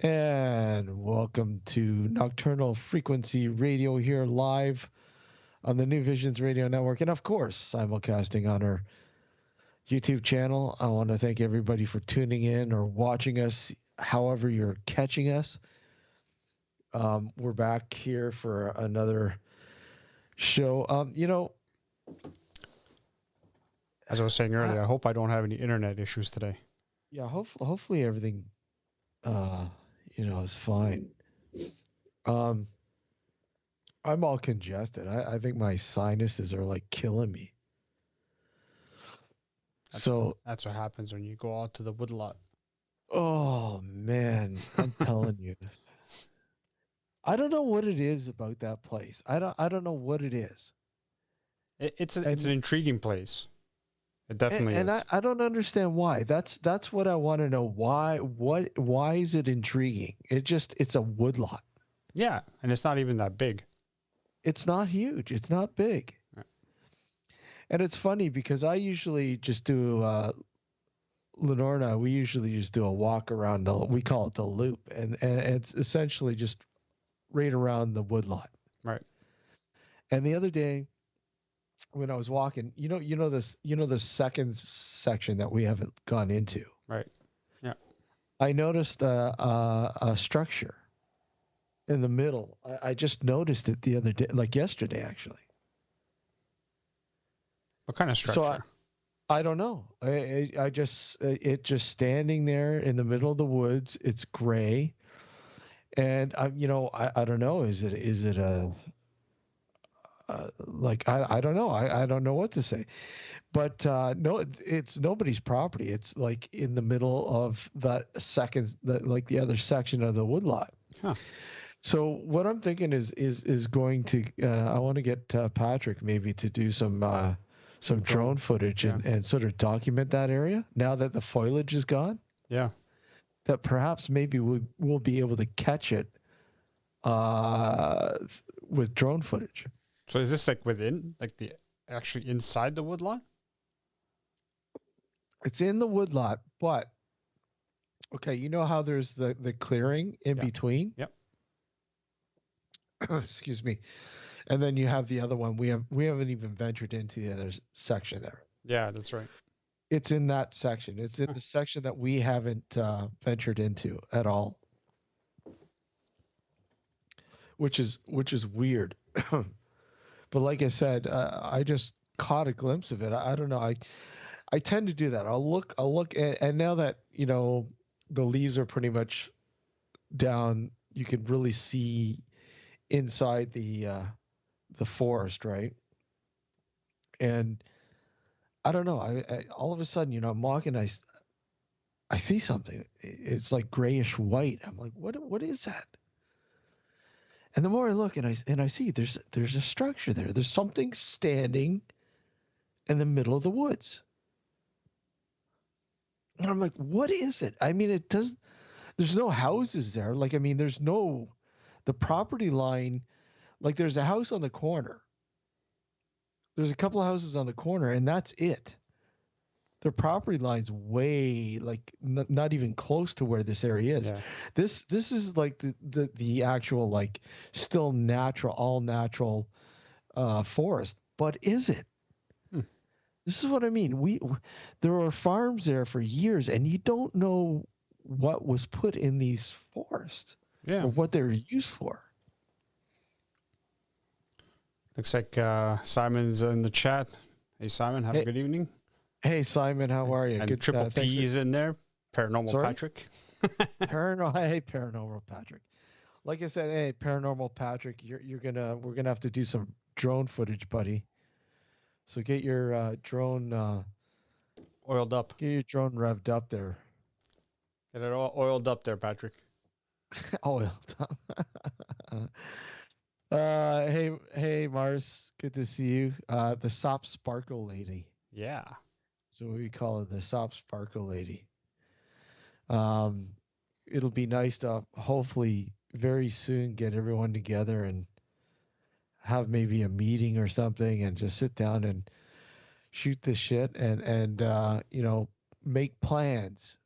And welcome to Nocturnal Frequency Radio here live on the New Visions Radio Network. And of course, simulcasting on our YouTube channel. I want to thank everybody for tuning in or watching us, however you're catching us. We're back here for another show. As I was saying earlier, I hope I don't have any internet issues today. Yeah, hopefully everything, is fine. I'm all congested. I think my sinuses are like killing me. That's what happens when you go out to the woodlot. Oh man, I'm telling you. I don't know what it is about that place. I don't know what it is. It's an intriguing place. It definitely is. And I don't understand why. That's what I want to know. Why is it intriguing? It's a woodlot. Yeah, and it's not even that big. It's not huge. It's not big. Right. And it's funny because I usually just do Lenorna, we usually just do a walk around we call it the loop, and it's essentially just right around the woodlot. Right. And the other day when I was walking, the second section that we haven't gone into. Right. Yeah. I noticed a structure in the middle. I just noticed it the other day, like yesterday, actually. What kind of structure? So I don't know. I just standing there in the middle of the woods. It's gray, and I don't know. Is it a like I don't know. I don't know what to say, but no, it's nobody's property. It's like in the middle of the other section of the woodlot. Huh. So what I'm thinking is going to I want to get Patrick maybe to do some drone footage and sort of document that area now that the foliage is gone. Yeah. That perhaps maybe we'll be able to catch it with drone footage. So is this like within, like actually inside the woodlot? It's in the woodlot, but okay, you know how there's the clearing in between? Yep. Excuse me. And then you have the other one. We haven't even ventured into the other section there. Yeah, that's right. It's in that section. It's in the section that we haven't ventured into at all, which is weird. But like I said, I just caught a glimpse of it. I don't know. I tend to do that. I'll look, and now that the leaves are pretty much down, you can really see inside the forest, right? And I don't know. I all of a sudden, I'm walking. I see something. It's like grayish white. I'm like, what is that? And the more I look, and I see there's a structure there. There's something standing in the middle of the woods. And I'm like, what is it? I mean, there's no houses there. Like, I mean, the property line, like there's a house on the corner. There's a couple of houses on the corner, and that's it. Their property line's way not even close to where this area is. Yeah. This is like the actual like still natural, all natural forest. But is it? This is what I mean. There are farms there for years, and you don't know what was put in these forests or what they were used for. Looks like Simon's in the chat. Hey, Simon, have a good evening. Hey, Simon, how are you? And good, Triple P is in there. Paranormal Patrick. Hey, Paranormal Patrick. Like I said, hey, Paranormal Patrick, we're gonna have to do some drone footage, buddy. So get your drone oiled up. Get your drone revved up there. Get it all oiled up there, Patrick. Oiled up. Hey, Mars, good to see you. The Sop Sparkle Lady. Yeah. So we call it the Sop Sparkle Lady. It'll be nice to hopefully very soon get everyone together and have maybe a meeting or something and just sit down and shoot the shit and make plans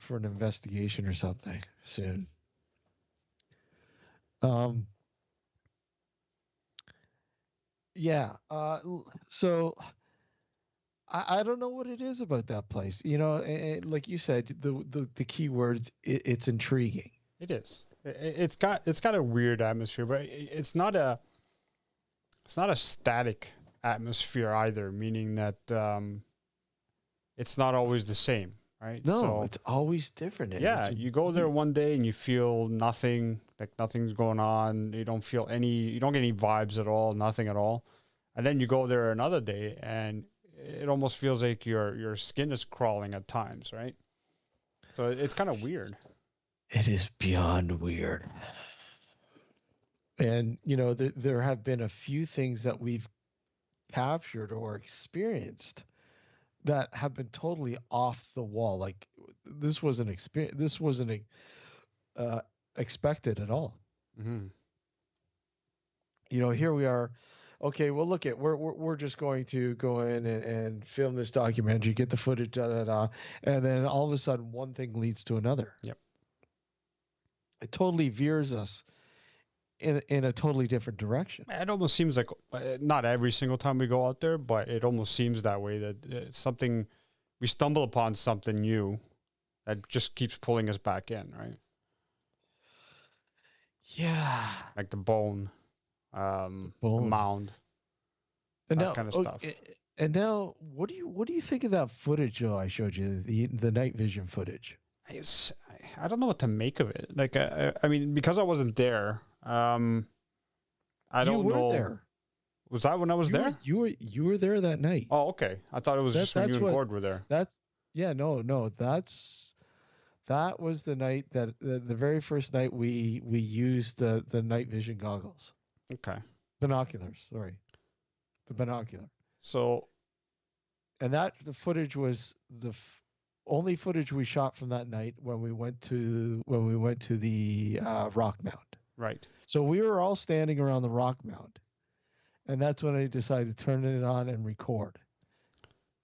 for an investigation or something soon. Um, yeah. So I don't know what it is about that place. You know, like you said, the key words, it's intriguing. It is. It's got a weird atmosphere, but it's not a static atmosphere either, meaning that it's not always the same, right? No, So it's always different. And yeah, it's you go there one day and you feel nothing, like nothing's going on. You don't get any vibes at all, nothing at all. And then you go there another day and it almost feels like your skin is crawling at times, right? So it's kind of weird. It is beyond weird. And you know, there have been a few things that we've captured or experienced that have been totally off the wall. Like this wasn't experience. This wasn't uh, expected at all. Hmm. You know, here we are. Okay, well, look at we're just going to go in and film this documentary, get the footage, da da da, and then all of a sudden, one thing leads to another. Yep. It totally veers us in a totally different direction. It almost seems like not every single time we go out there, but it almost seems that way, that something we stumble upon something new that just keeps pulling us back in, right? Yeah. Like the bone, the mound, And that now, kind of stuff. and now, what do you think of that footage? Oh, I showed you the night vision footage. I don't know what to make of it. Like, I mean, because I wasn't there, I don't know. There. Was that when I was there? You were there that night. Oh, okay. I thought it was just when you and Gord were there. No. That was the night that the very first night we used the night vision goggles. Okay. Binoculars, sorry. The binocular. So, and the footage was the only footage we shot from that night when we went to the rock mound. Right. So we were all standing around the rock mound, and that's when I decided to turn it on and record.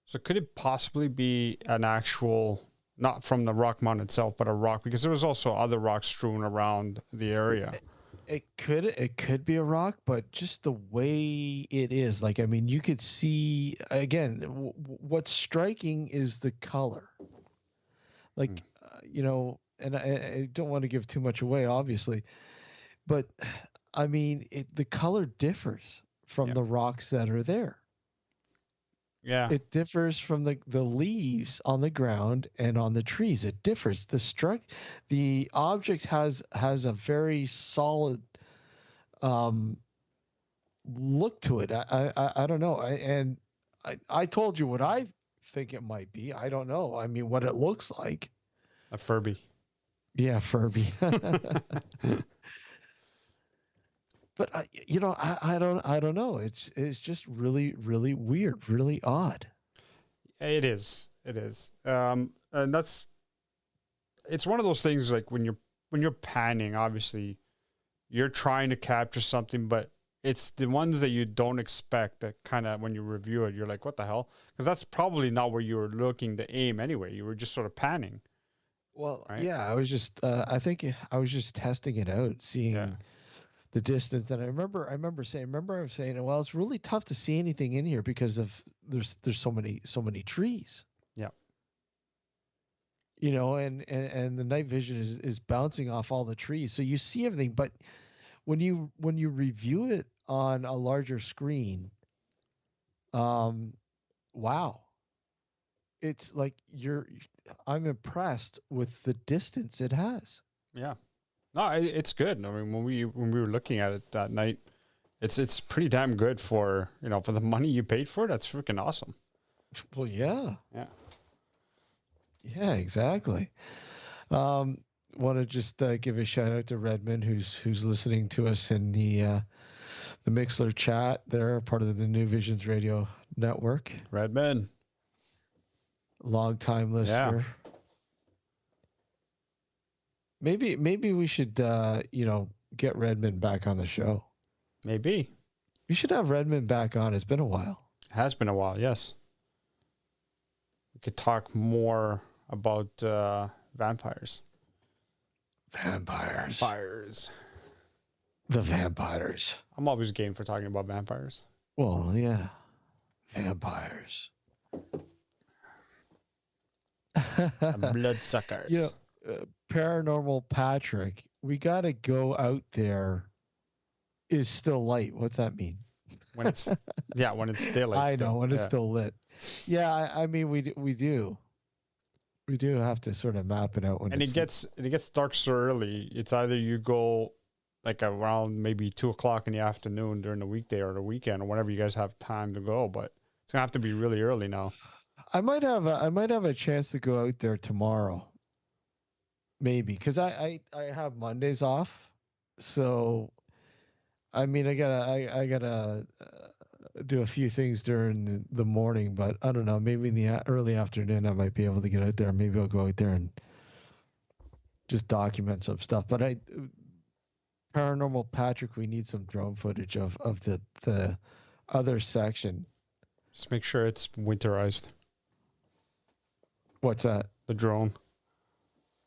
So could it possibly be an actual, not from the rock mound itself, but a rock? Because there was also other rocks strewn around the area. It could be a rock, but just the way it is, like, I mean, you could see, again, what's striking is the color. Like, you know, and I don't want to give too much away, obviously, but I mean, the color differs from the rocks that are there. Yeah. It differs from the leaves on the ground and on the trees. It differs. The object has a very solid look to it. I don't know. I told you what I think it might be. I don't know. I mean, what it looks like. A Furby. Yeah, Furby. But you know, I don't know. It's just really weird, really odd. It is. And it's one of those things, like when you're panning, obviously you're trying to capture something, but it's the ones that you don't expect that kind of, when you review it, you're like, what the hell? Because that's probably not where you were looking to aim anyway. You were just sort of panning. Well, right? yeah, I was just I think I was just testing it out, seeing the distance. And I remember saying, well, it's really tough to see anything in here because there's so many trees. Yeah. You know, and the night vision is bouncing off all the trees, so you see everything. But when you review it on a larger screen, wow, it's like I'm impressed with the distance it has. Yeah. No, it's good. I mean, when we were looking at it that night, it's pretty damn good for the money you paid for it. That's freaking awesome. Well, yeah. Yeah. Yeah, exactly. Want to just give a shout out to Redmond, who's listening to us in the Mixler chat. They're part of the New Visions Radio Network. Redmond, long time listener. Yeah. Maybe we should get Redmond back on the show. Maybe we should have Redmond back on. It's been a while. It has been a while. Yes. We could talk more about vampires. Vampires. Vampires. The vampires. I'm always game for talking about vampires. Well, yeah. Vampires. And bloodsuckers. You know, Paranormal Patrick, we got to go out there. Is still light. What's that mean? When it's when it's daylight. I still. know when it's still lit. Yeah, I mean we do have to sort of map it out when and it gets dark so early. It's either you go like around maybe 2:00 in the afternoon during the weekday or the weekend or whenever you guys have time to go, but it's gonna have to be really early now. I might have a chance to go out there tomorrow. Maybe because I have Mondays off, so I mean I gotta do a few things during the morning, but I don't know. Maybe in the early afternoon I might be able to get out there. Maybe I'll go out there and just document some stuff. But Paranormal Patrick, we need some drone footage of the other section. Just make sure it's winterized. What's that? The drone.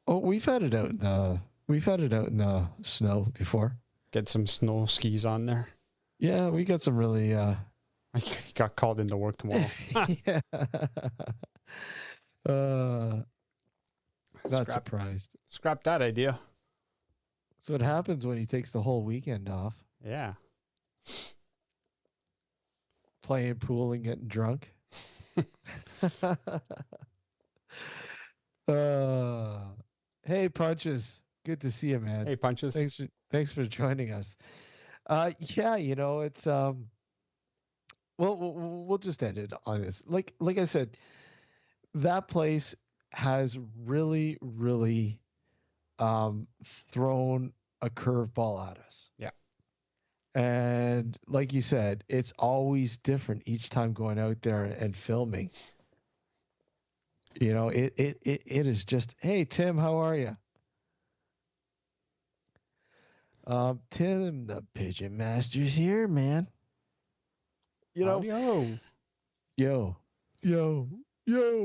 Oh, we've had it out in the snow before. Get some snow skis on there. Yeah, we got some really I got called into work tomorrow. yeah. Not surprised. Scrap that idea. So what happens when he takes the whole weekend off? Yeah. Playing pool and getting drunk. Hey Punches, good to see you, man. Hey Punches. Thanks for joining us. Yeah, you know, it's well, we'll just end it on this. Like I said, that place has really thrown a curveball at us. Yeah. And like you said, it's always different each time going out there and filming. You know, it is just, hey Tim, how are you? Tim, the Pigeon Master's here, man. You know, yo.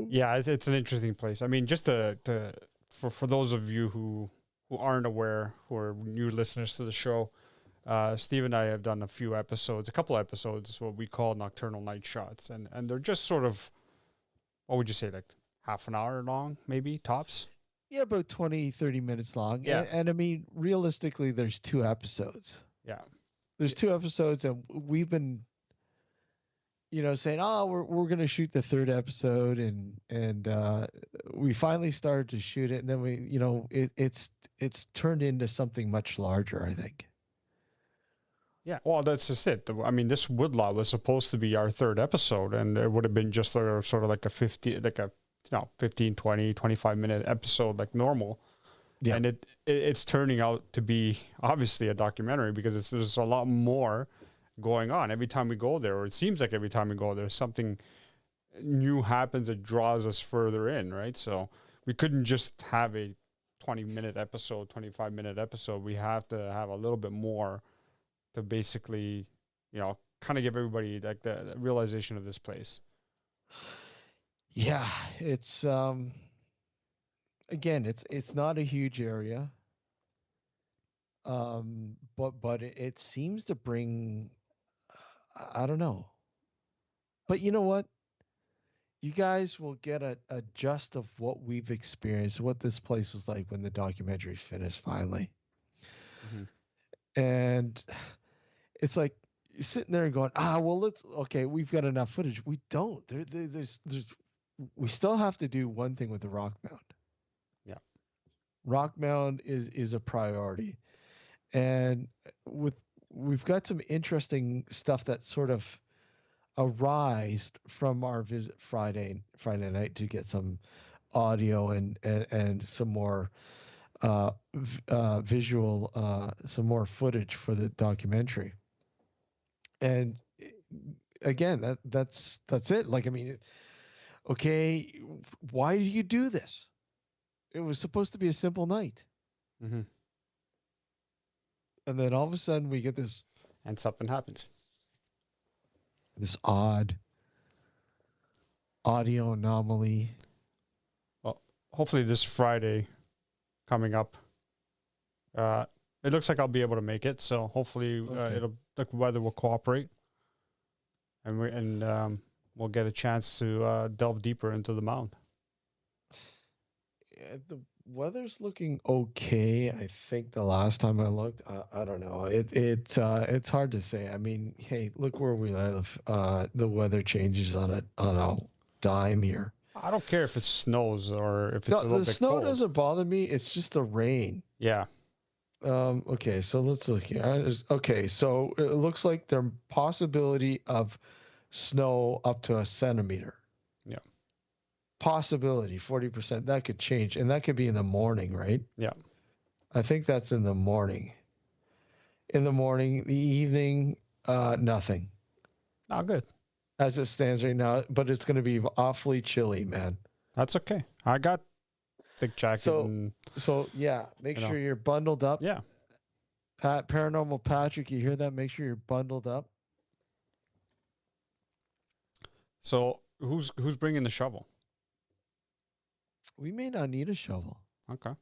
Yeah, it's an interesting place. I mean, just for those of you who aren't aware, who are new listeners to the show, Steve and I have done a couple episodes, what we call nocturnal night shots, and they're just sort of, what would you say, like half an hour long, maybe tops? Yeah, about 20, 30 minutes long. Yeah. And I mean, realistically, there's 2 episodes. Yeah. There's 2 episodes, and we've been, you know, saying, oh, we're going to shoot the 3rd episode. And we finally started to shoot it. And then we, you know, it's turned into something much larger, I think. Yeah, well, that's just it. I mean, this woodlot was supposed to be our 3rd episode, and it would have been just sort of like a 15, 20, 25-minute episode like normal. Yeah. And it's turning out to be obviously a documentary because there's a lot more going on. Every time we go there, or it seems like every time we go there, something new happens that draws us further in, right? So we couldn't just have a 20-minute episode, 25-minute episode. We have to have a little bit more to basically, you know, kind of give everybody like the realization of this place. Yeah, it's again, it's not a huge area. But it seems to bring, I don't know. But you know what? You guys will get a gist of what we've experienced, what this place was like when the documentary's finished finally. Mm-hmm. And it's like you're sitting there and going, well, we've got enough footage. We don't. We still have to do one thing with the rock mound. Yeah. Rock mound is a priority. And we've got some interesting stuff that sort of arised from our visit Friday night to get some audio and some more visual, some more footage for the documentary. And again, that's it. Like, I mean, okay, why do you do this? It was supposed to be a simple night. Mm-hmm. And then all of a sudden we get this. And something happens. This odd audio anomaly. Well, hopefully this Friday coming up. It looks like I'll be able to make it, so hopefully the weather will cooperate, and we'll get a chance to delve deeper into the mound. Yeah, the weather's looking okay. I think the last time I looked, I don't know. It's hard to say. I mean, hey, look where we live. The weather changes on a dime here. I don't care if it snows or if it's a little The bit snow cold. doesn't bother me. It's just the rain. Yeah. Okay, so let's look here. Okay, so it looks like there's possibility of snow up to a centimeter. Yeah. Possibility, 40%. That could change, and that could be in the morning, right? Yeah. I think that's in the morning. In the morning, the evening, nothing. Oh, good. As it stands right now, but it's going to be awfully chilly, man. That's okay. I got thick jacket. So yeah, make sure you're bundled up. Yeah. Paranormal Patrick, you hear that? Make sure you're bundled up. So who's bringing the shovel? We may not need a shovel. Okay.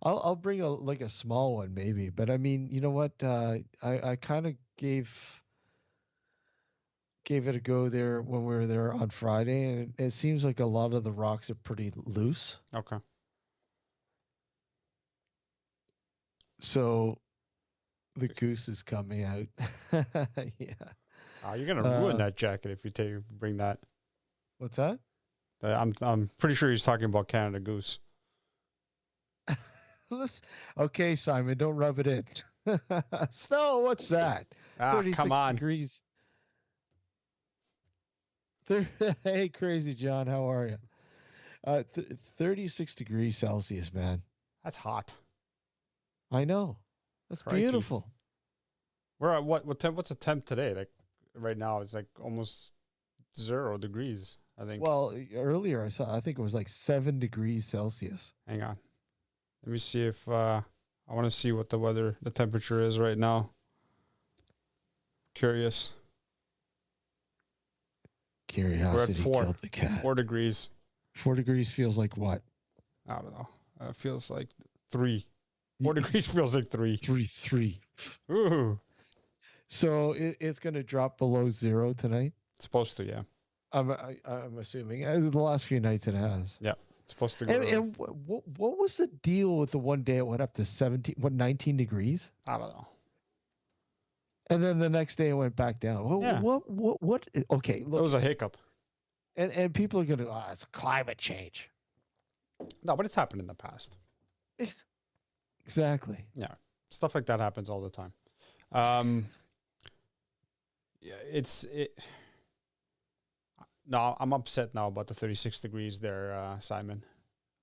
I'll bring a small one maybe, but I mean, you know what? I kind of gave it a go there when we were there on Friday, and it seems like a lot of the rocks are pretty loose. Okay. So the goose is coming out. Yeah. Oh, you're gonna ruin that jacket if you bring that. What's that? I'm pretty sure he's talking about Canada Goose. Okay, Simon, don't rub it in. Snow, what's that? Come on. Degrees. Hey, Crazy John, how are you? 36 degrees Celsius, man. That's hot. I know. That's Crikey. beautiful. We're at what temp? What's the temp today? Like right now, it's like almost 0 degrees. I think. Well, earlier I think it was like 7 degrees Celsius. Hang on. Let me see if I want to see what the temperature is right now. Curious. Curiosity killed the cat. 4 degrees. 4 degrees feels like what? I don't know. It feels like 3. 4 degrees feels like 3. 3. Ooh. So it's going to drop below 0 tonight? It's supposed to, yeah. I'm assuming. The last few nights it has. Yeah. It's supposed to go. And what was the deal with the one day it went up to 19 degrees? I don't know. And then the next day it went back down. What? Okay, look. It was a hiccup. And people are going to, it's climate change. No, but it's happened in the past. Exactly. Yeah. Stuff like that happens all the time. Yeah, No, I'm upset now about the 36 degrees there, Simon.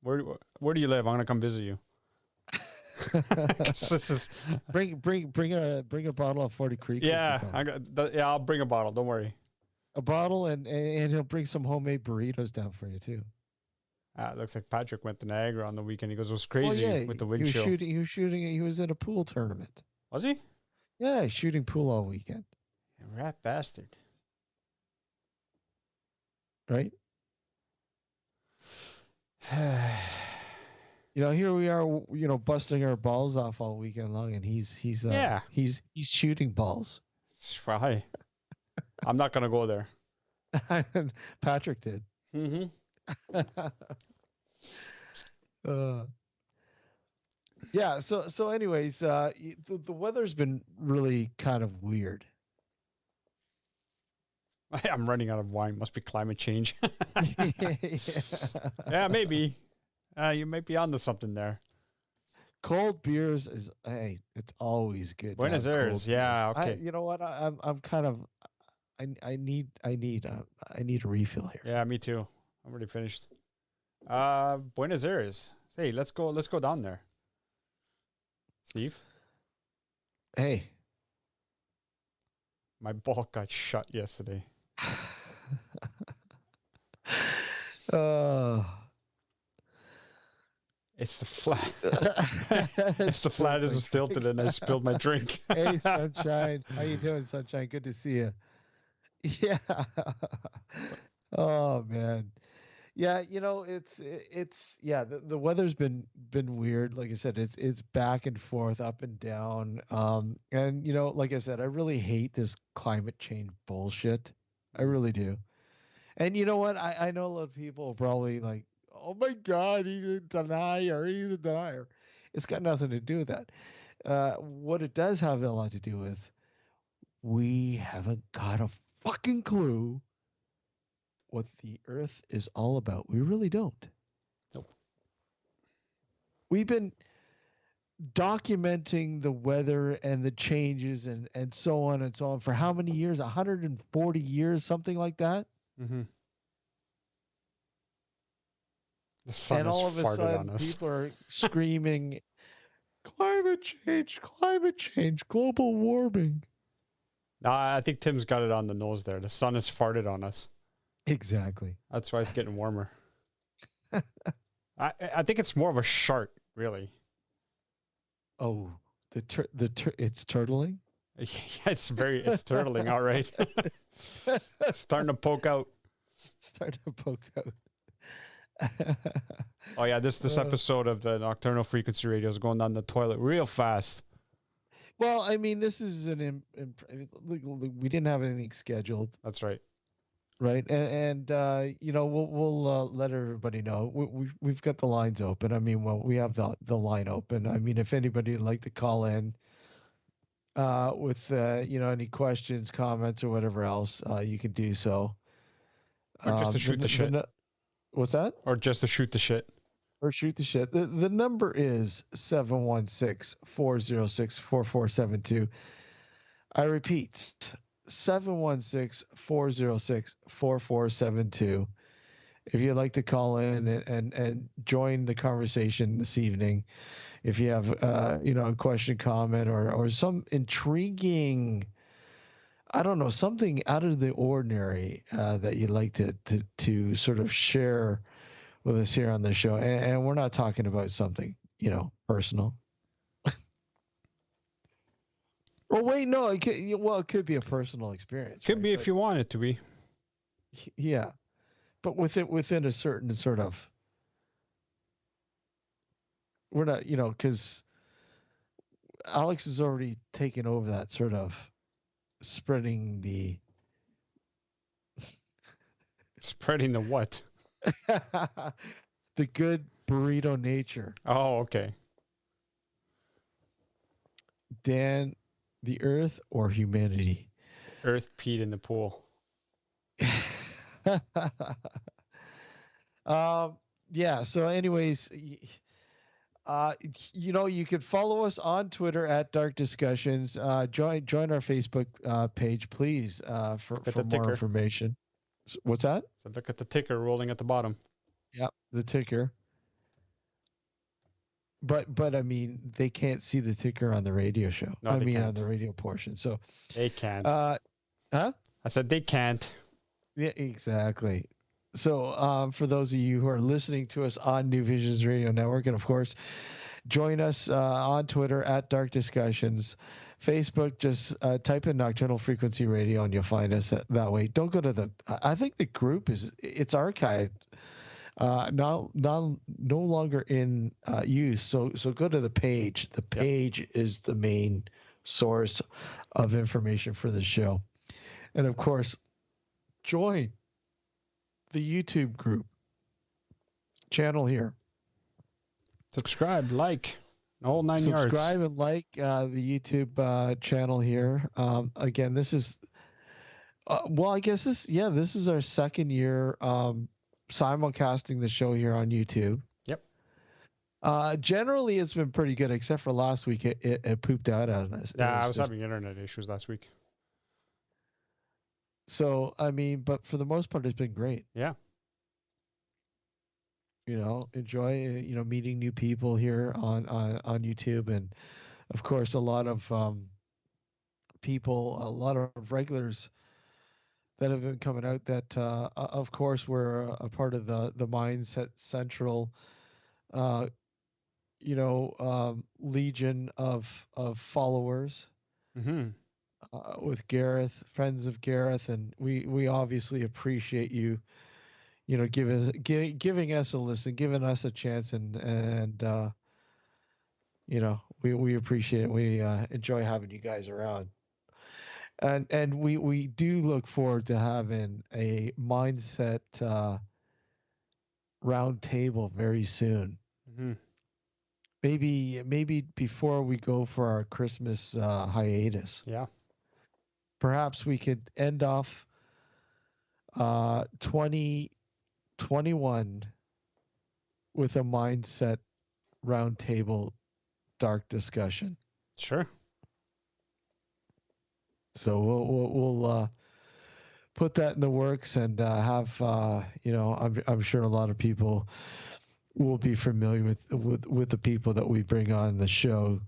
Where do you live? I'm gonna come visit you. Bring a bottle of 40 Creek. Yeah, I'll bring a bottle. Don't worry. A bottle, and he'll bring some homemade burritos down for you too. It looks like Patrick went to Niagara on the weekend. He goes, it was crazy with the wind chill. He was in a pool tournament. Was he? Yeah, he's shooting pool all weekend. Rat bastard. Right? Here we are, busting our balls off all weekend long, and he's shooting balls. Well, hey, I'm not gonna go there. Patrick did. Mm-hmm. Yeah. So anyways, the weather's been really kind of weird. I'm running out of wine. Must be climate change. Yeah, maybe. You might be onto something there. Cold beers it's always good. Buenos Aires, yeah, okay. You know what? I'm kind of. I need a refill here. Yeah, me too. I'm already finished. Buenos Aires. Hey, let's go down there. Steve? Hey. My ball got shut yesterday. It's the flat. It's the flat and it's tilted, and I spilled my drink. Hey, Sunshine. How you doing, Sunshine? Good to see you. Yeah. Oh, man. Yeah, it's yeah, the weather's been weird. Like I said, it's back and forth, up and down. And like I said, I really hate this climate change bullshit. I Mm. really do. And you know what? I know a lot of people are probably like, "Oh my God, he's a denier. He's a denier." It's got nothing to do with that. What it does have a lot to do with, we haven't got a fucking clue what the Earth is all about. We really don't. Nope. We've been documenting the weather and the changes and so on and so on for how many years? 140 years, something like that. Hmm. The sun And has all of a farted on sudden, us. people are screaming, climate change, global warming. Nah, I think Tim's got it on the nose there. The sun has farted on us. Exactly. That's why it's getting warmer. I think it's more of a shark, really. Oh, it's turtling. Yeah, it's turtling, all right. Starting to poke out. Starting to poke out. Oh yeah, this episode of the Nocturnal Frequency Radio is going down the toilet real fast. Well, I mean, this is we didn't have anything scheduled, That's right. right? And we'll let everybody know we've got the lines open. I mean, well, we have the line open. I mean, if anybody would like to call in with any questions, comments, or whatever else, you can do so. Or just to shoot the shit. What's that? Or just to shoot the shit. Or shoot the shit. The number is 716-406-4472. I repeat, 716-406-4472. If you'd like to call in and join the conversation this evening, if you have a question, comment, or some intriguing, I don't know, something out of the ordinary that you'd like to sort of share with us here on the show, and we're not talking about something personal. Well, wait, no, it could be a personal experience, Could right? be But if you want it to be. yeah, but within a certain sort of, we're not, because Alex has already taken over that sort of spreading the Spreading the what? the good burrito nature. Oh, okay. Dan, the Earth or humanity? Earth peed in the pool. Yeah. So, anyways, you can follow us on Twitter at Dark Discussions. Join our Facebook page, please, for Look at the more ticker. information. What's that? So look at the ticker rolling at the bottom. Yep, the ticker. But I mean, they can't see the ticker on the radio show. No, I they mean, on can't. the radio portion. So, They can't. huh? I said they can't. Yeah, exactly. So, for those of you who are listening to us on New Visions Radio Network, and of course, join us on Twitter at Dark Discussions. Facebook, just type in Nocturnal Frequency Radio and you'll find us that way. Don't go to I think the group it's archived, no longer in use. So go to the page. The page is the main source of information for the show. And of course, join the YouTube group channel here. Subscribe, like, the whole 9 yards. Subscribe and like the YouTube channel here. Again, this is I guess this is our second year simulcasting the show here on YouTube. Yep. Generally, it's been pretty good, except for last week. It pooped out on us. Yeah, I was having internet issues last week. So, I mean, but for the most part, it's been great. Yeah. Enjoy, meeting new people here on YouTube. And of course, a lot of people, a lot of regulars that have been coming out that, of course, were a part of the Mindset Central, legion of followers. Mm-hmm. With Gareth, friends of Gareth, and we obviously appreciate you, giving us a listen, giving us a chance, and we appreciate it. We enjoy having you guys around, and we do look forward to having a mindset round table very soon. Hmm. Maybe before we go for our Christmas hiatus, Yeah. perhaps we could end off 2021 with a mindset roundtable dark discussion. Sure. So we'll put that in the works and have I'm sure a lot of people will be familiar with the people that we bring on the show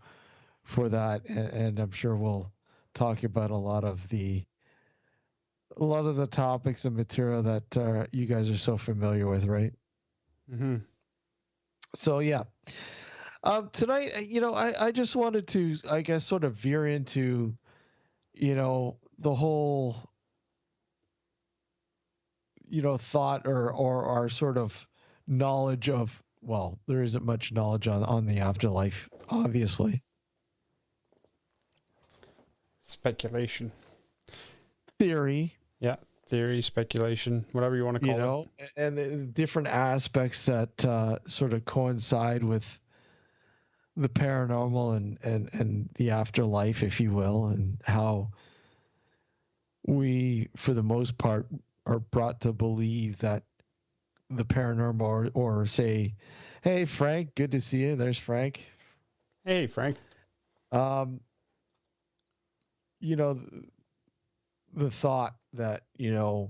for that, and I'm sure we'll talk about a lot of the topics and material that you guys are so familiar with, right? Hmm. So yeah, tonight, I just wanted to, I guess, sort of veer into, the whole, thought or our sort of knowledge of. Well, there isn't much knowledge on the afterlife, obviously. Speculation. Theory, Yeah. Theory, speculation, whatever you want to call it. and the different aspects that sort of coincide with the paranormal and the afterlife, if you will, and how we, for the most part, are brought to believe that the paranormal, or say, hey, Frank, good to see you. There's Frank. Hey, Frank. Um, you know, the thought that, the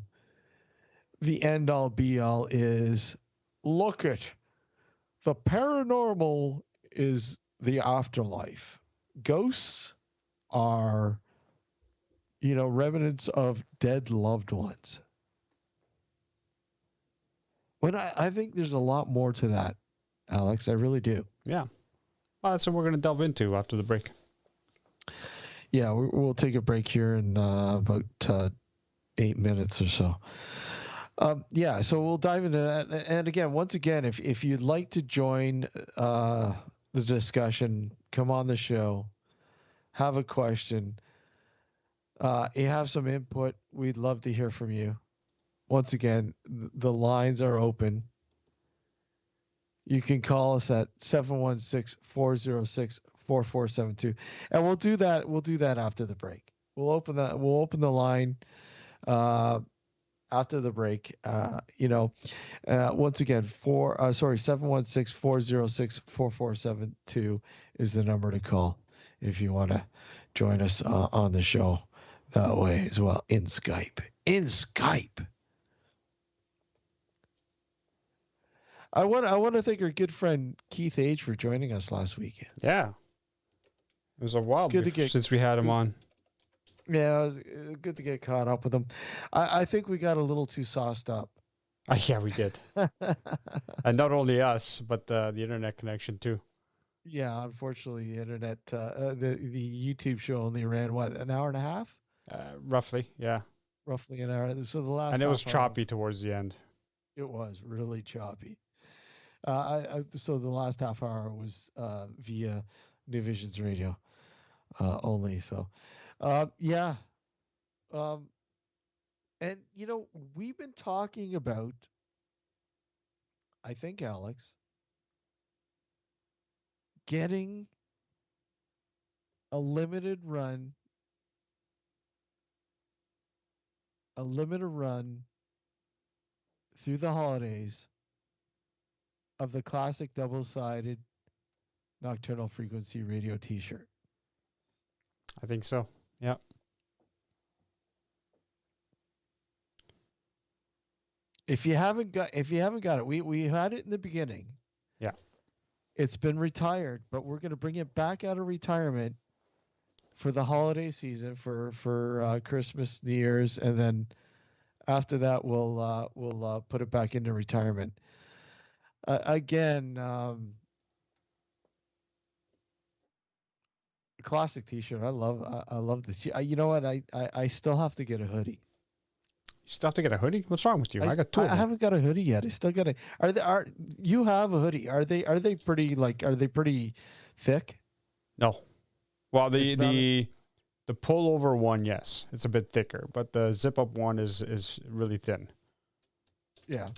end all be all is, look at the paranormal is the afterlife. Ghosts are, remnants of dead loved ones. When I think there's a lot more to that, Alex. I really do. Yeah. Well, that's what we're going to delve into after the break. Yeah, we'll take a break here in about 8 minutes or so. Yeah, so we'll dive into that. And again, once again, if you'd like to join the discussion, come on the show, have a question, you have some input, we'd love to hear from you. Once again, the lines are open. You can call us at 716-406-4472. And we'll do that. We'll do that after the break. We'll open the line after the break. Once again, 716-406-4472 is the number to call if you want to join us on the show that way as well in Skype. In Skype. I want to thank our good friend Keith Age for joining us last week. Yeah. It was a while since we had him on. Yeah, it was good to get caught up with him. I think we got a little too sauced up. Yeah, we did. And not only us, but the internet connection too. Yeah, unfortunately, the internet, the YouTube show only ran, what, an hour and a half? Roughly, yeah. Roughly an hour. So the last And it was half hour, choppy towards the end. it was really choppy. So the last half hour was via New Visions Radio only. So, yeah. Um, and we've been talking about, I think, Alex, getting a limited run, through the holidays of the classic double-sided Nocturnal Frequency Radio T-shirt. I think so. Yeah. If you haven't got it, we had it in the beginning. Yeah. It's been retired, but we're going to bring it back out of retirement for the holiday season, for Christmas, New Year's, and then after that we'll put it back into retirement. Again, classic T-shirt. I love the. You know what? I still have to get a hoodie. still have to get a hoodie? What's wrong with you? I got two I of them. haven't got a hoodie yet. I still got a. Are you have a hoodie? Are they pretty like? Are they pretty thick? No. Well, It's not. the pullover one, yes, it's a bit thicker, but the zip up one is really thin. Yeah.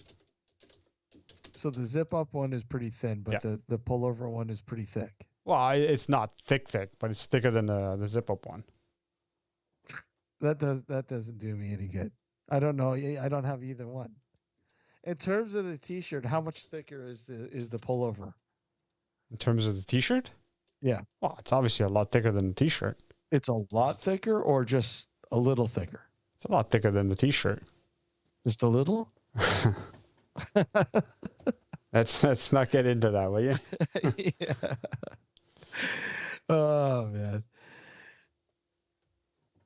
So the zip up one is pretty thin, but the pullover one is pretty thick. Well, it's not thick, but it's thicker than the zip up one. That doesn't do me any good. I don't know. I don't have either one. In terms of the t-shirt, how much thicker is the pullover? In terms of the t-shirt? Yeah. Well, it's obviously a lot thicker than the t-shirt. It's a lot thicker or just a little thicker? It's a lot thicker than the t-shirt. Just a little? Let's not get into that, will you? Yeah. Oh man.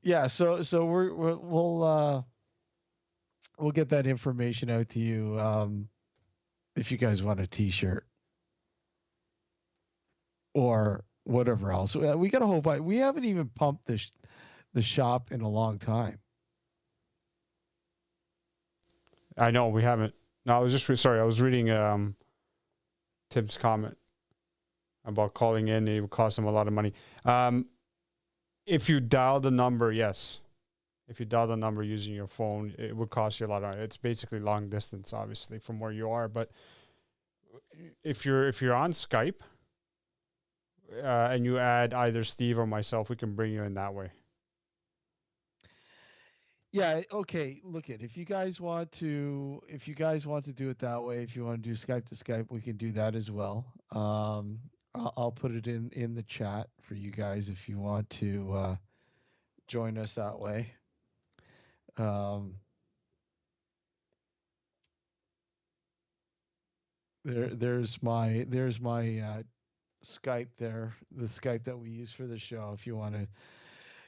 Yeah, so we'll get that information out to you if you guys want a t-shirt or whatever else. We got a whole bunch. We haven't even pumped the shop in a long time. I know we haven't. No, I was just sorry. I was reading Tim's comment about calling in. It would cost him a lot of money. If you dial the number, yes. If you dial the number using your phone, it would cost you a lot of money. It's basically long distance, obviously, from where you are. But if you're on Skype and you add either Steve or myself, we can bring you in that way. Yeah, okay. Look if you guys want to do it that way, if you want to do Skype to Skype, we can do that as well. I'll put it in the chat for you guys if you want to join us that way. There's my Skype there, the Skype that we use for the show. If you want to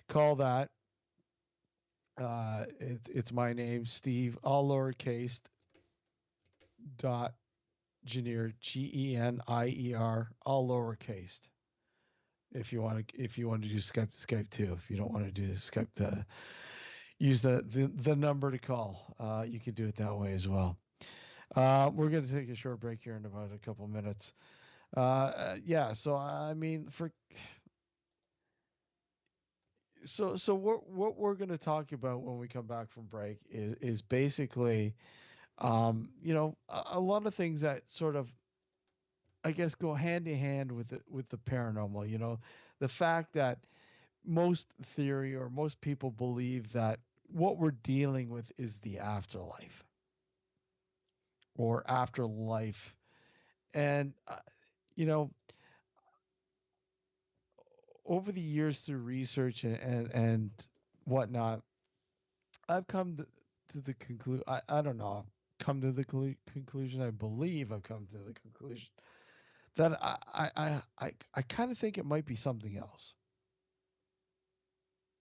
call that, it's my name, Steve, all lowercase, dot Genier, Genier, all lowercase. If you want to do Skype to Skype too, if you don't want to do Skype to use the number to call, you can do it that way as well. We're going to take a short break here in about a couple minutes. Yeah, so I mean, so what we're going to talk about when we come back from break is basically, you know, a lot of things that sort of, I guess, go hand in hand with the paranormal. You know, the fact that most theory or most people believe that what we're dealing with is the afterlife or afterlife, and you know, over the years through research and whatnot, I've come to the conclusion. I don't know. Come to the conclusion. I believe I've come to the conclusion that I kind of think it might be something else.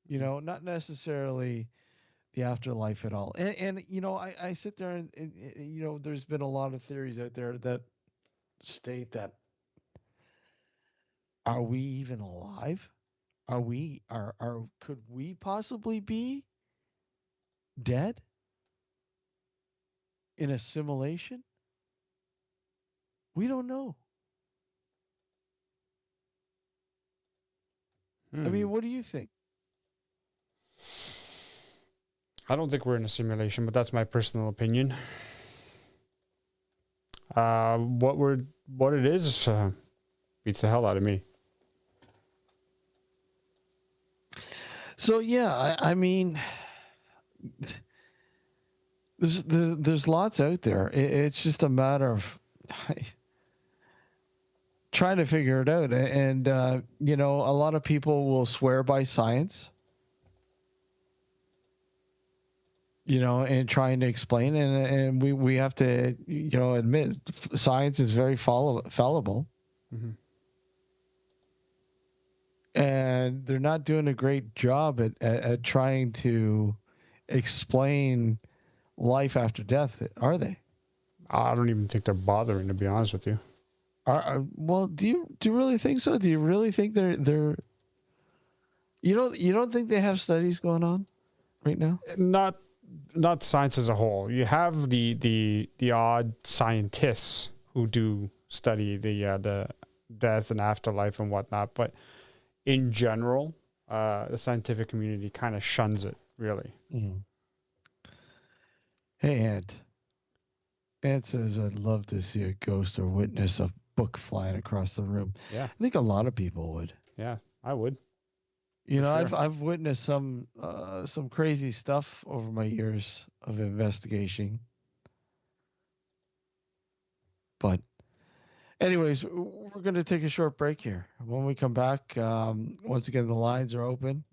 You know, not necessarily the afterlife at all. And you know, I sit there and you know, there's been a lot of theories out there that state that, are we even alive? Are could we possibly be dead in a simulation? We don't know. I mean, what do you think? I don't think we're in a simulation, but that's my personal opinion. What it is beats the hell out of me. So yeah, I mean, there's lots out there. It's just a matter of trying to figure it out. And you know, a lot of people will swear by science, you know, and trying to explain. And we have to, you know, admit science is very fallible. Mm-hmm. And they're not doing a great job at trying to explain life after death, are they? I don't even think they're bothering, to be honest with you. Well, do you really think so? Do you really think they're you don't think they have studies going on right now? Not not science as a whole. You have the odd scientists who do study the death and afterlife and whatnot, but in general, the scientific community kind of shuns it, really. Mm. Hey, Ant. Ant says, I'd love to see a ghost or witness a book flying across the room. Yeah, I think a lot of people would. yeah, I would. You know, Sure. I've witnessed some crazy stuff over my years of investigation. But anyways, we're going to take a short break here. When we come back, once again, the lines are open.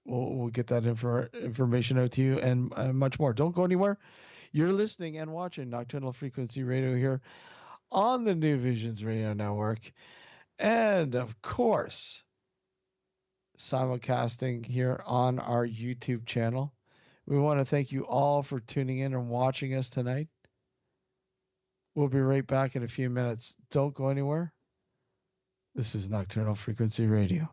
We'll get that information out to you and much more. Don't go anywhere. You're listening and watching Nocturnal Frequency Radio here on the New Visions Radio Network. And of course, simulcasting here on our YouTube channel. We want to thank you all for tuning in and watching us tonight. We'll be right back in a few minutes. Don't go anywhere. This is Nocturnal Frequency Radio.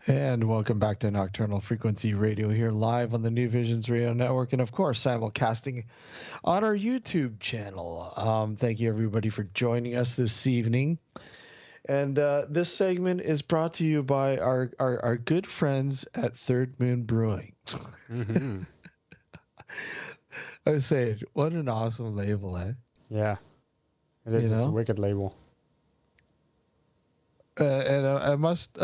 And welcome back to Nocturnal Frequency Radio here live on the New Visions Radio Network and, of course, simulcasting on our YouTube channel. Thank you, everybody, for joining us this evening. And this segment is brought to you by our good friends at Third Moon Brewing. Mm-hmm. I was saying, what an awesome label, eh? Yeah, it is. It's a wicked label. And I must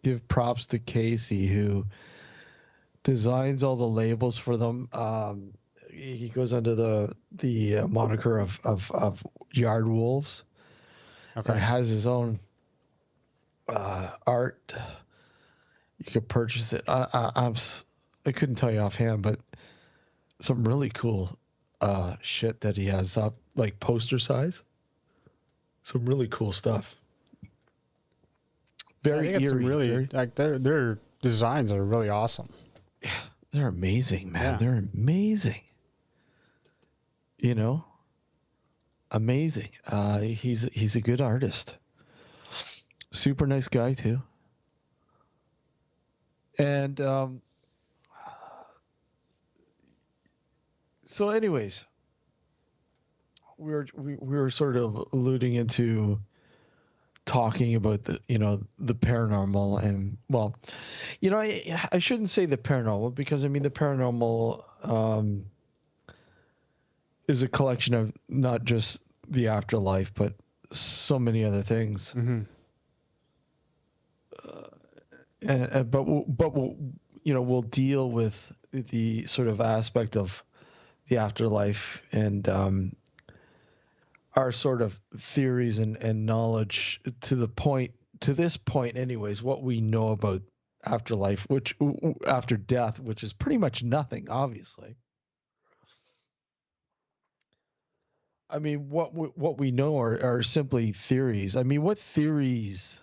give props to Casey, who designs all the labels for them. He goes under the moniker of Yard Wolves. Okay. And has his own art. You could purchase it. I couldn't tell you offhand, but some really cool shit that he has up, like poster size. Some really cool stuff. Very eerie. Some really like their designs are really awesome. Yeah, they're amazing, man. Yeah. They're amazing. Amazing. He's a good artist. Super nice guy too. And so anyways, we were sort of alluding into talking about the paranormal, and I shouldn't say the paranormal, because I mean the paranormal is a collection of not just the afterlife, but so many other things. Mm-hmm. But we'll deal with the sort of aspect of the afterlife and our sort of theories and knowledge to this point anyways, what we know about afterlife, which after death, which is pretty much nothing, obviously. I mean, what we know are simply theories. I mean, what theories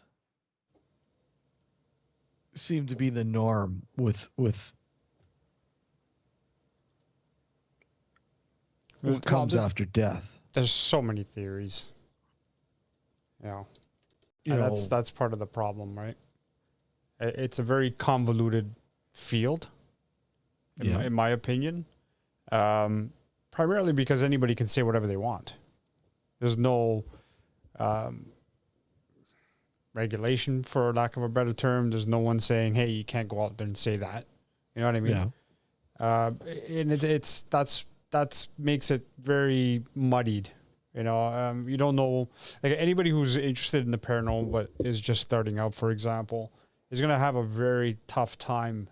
seem to be the norm with what comes after death? There's so many theories. That's part of the problem, right? It's a very convoluted field, in my opinion. Primarily because anybody can say whatever they want. There's no regulation, for lack of a better term. There's no one saying, "Hey, you can't go out there and say that." You know what I mean? Yeah. And that's makes it very muddied. You don't know, like anybody who's interested in the paranormal but is just starting out, for example, is going to have a very tough time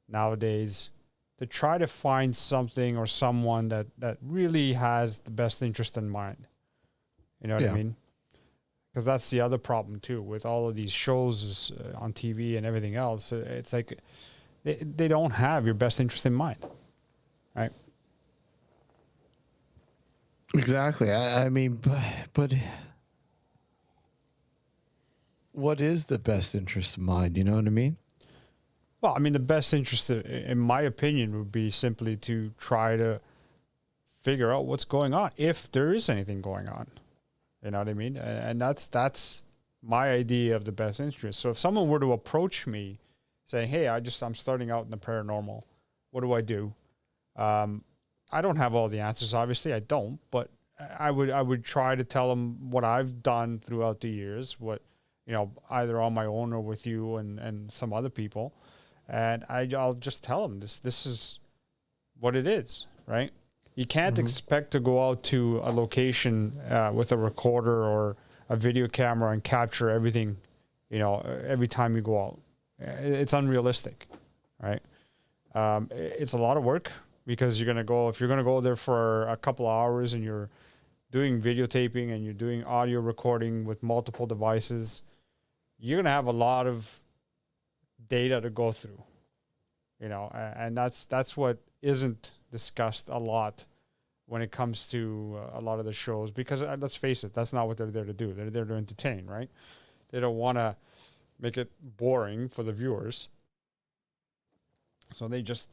nowadays to try to find something or someone that really has the best interest in mind. You know what I mean? Because that's the other problem too with all of these shows on TV and everything else. It's like they don't have your best interest in mind, right? Exactly. I mean, but what is the best interest in mind? You know what I mean? Well, I mean, the best interest, in my opinion, would be simply to try to figure out what's going on, if there is anything going on. You know what I mean? And that's my idea of the best interest. So if someone were to approach me saying, "Hey, I'm starting out in the paranormal. What do I do?" I don't have all the answers. Obviously, I don't. But I would try to tell them what I've done throughout the years, what either on my own or with you and some other people. And I'll just tell them this is what it is, right? You can't expect to go out to a location with a recorder or a video camera and capture everything, every time you go out. It's unrealistic, right? It's a lot of work, because if you're going to go there for a couple of hours and you're doing videotaping and you're doing audio recording with multiple devices, you're going to have a lot of data to go through, and that's what isn't discussed a lot when it comes to a lot of the shows, because let's face it, that's not what they're there to do. They're there to entertain, right? They don't want to make it boring for the viewers. So they just,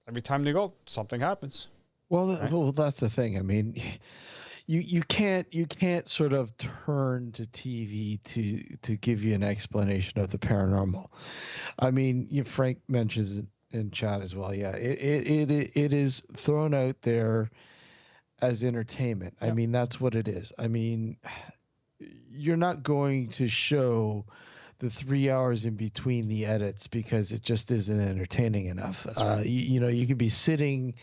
every time they go, something happens. Well, right? Well, that's the thing. I mean, you can't sort of turn to TV to give you an explanation of the paranormal. I mean, Frank mentions it in chat as well. Yeah, it is thrown out there as entertainment. I Yeah, mean, that's what it is. I mean, you're not going to show the 3 hours in between the edits because it just isn't entertaining enough. that's right. You could be sitting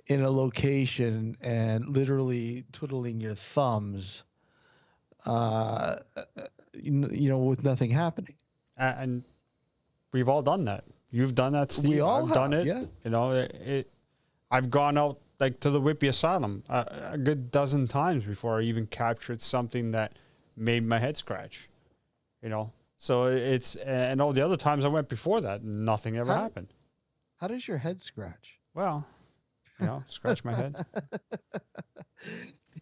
in a location and literally twiddling your thumbs, uh, with nothing happening. And we've all done that. You've done that, We Steve. all I've done have, it. yeah. You know, I've gone out like to the Whippy Asylum a good dozen times before I even captured something that made my head scratch. You know, so and all the other times I went before that, nothing ever happened. How does your head scratch? Well, scratch my head.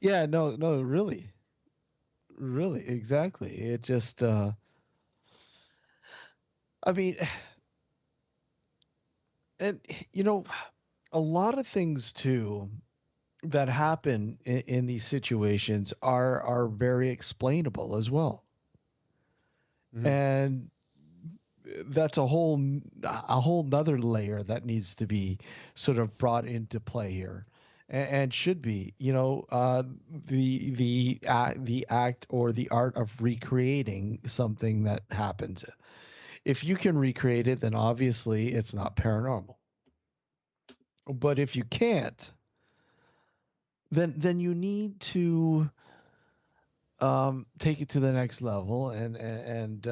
Yeah, no, really, really, exactly. It just, I mean, and a lot of things too that happen in these situations are very explainable as well, Mm-hmm. and that's a whole nother layer that needs to be sort of brought into play here, and should be, the act or the art of recreating something that happened. If you can recreate it, then obviously it's not paranormal. But if you can't, then you need to take it to the next level and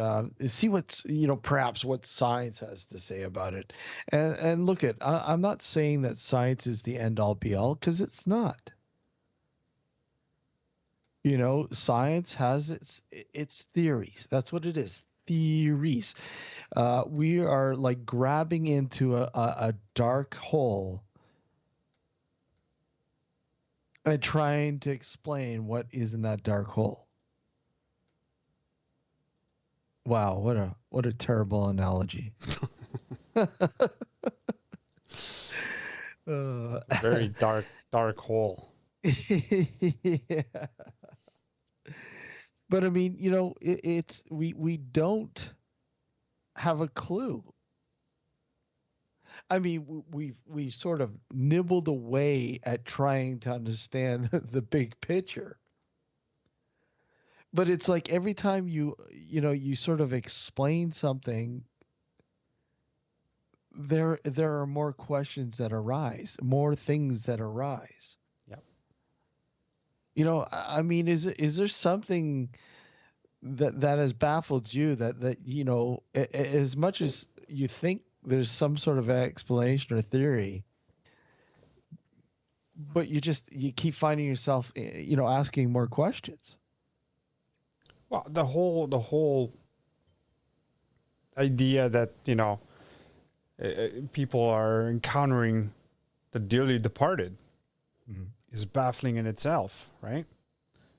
see what's perhaps what science has to say about it. And look at, I'm not saying that science is the end all be all, because it's not. Science has its theories. That's what it is. Theories. We are like grabbing into a dark hole and trying to explain what is in that dark hole. Wow, what a terrible analogy. Very dark hole. Yeah. But I mean, it's we don't have a clue. I mean, we sort of nibbled away at trying to understand the big picture. But it's like every time you sort of explain something, there are more questions that arise, more things that arise. Yep. I mean, is there something that has baffled you that as much as you think there's some sort of explanation or theory, but you keep finding yourself asking more questions? Well, the whole idea that people are encountering the dearly departed Mhm. is baffling in itself, right?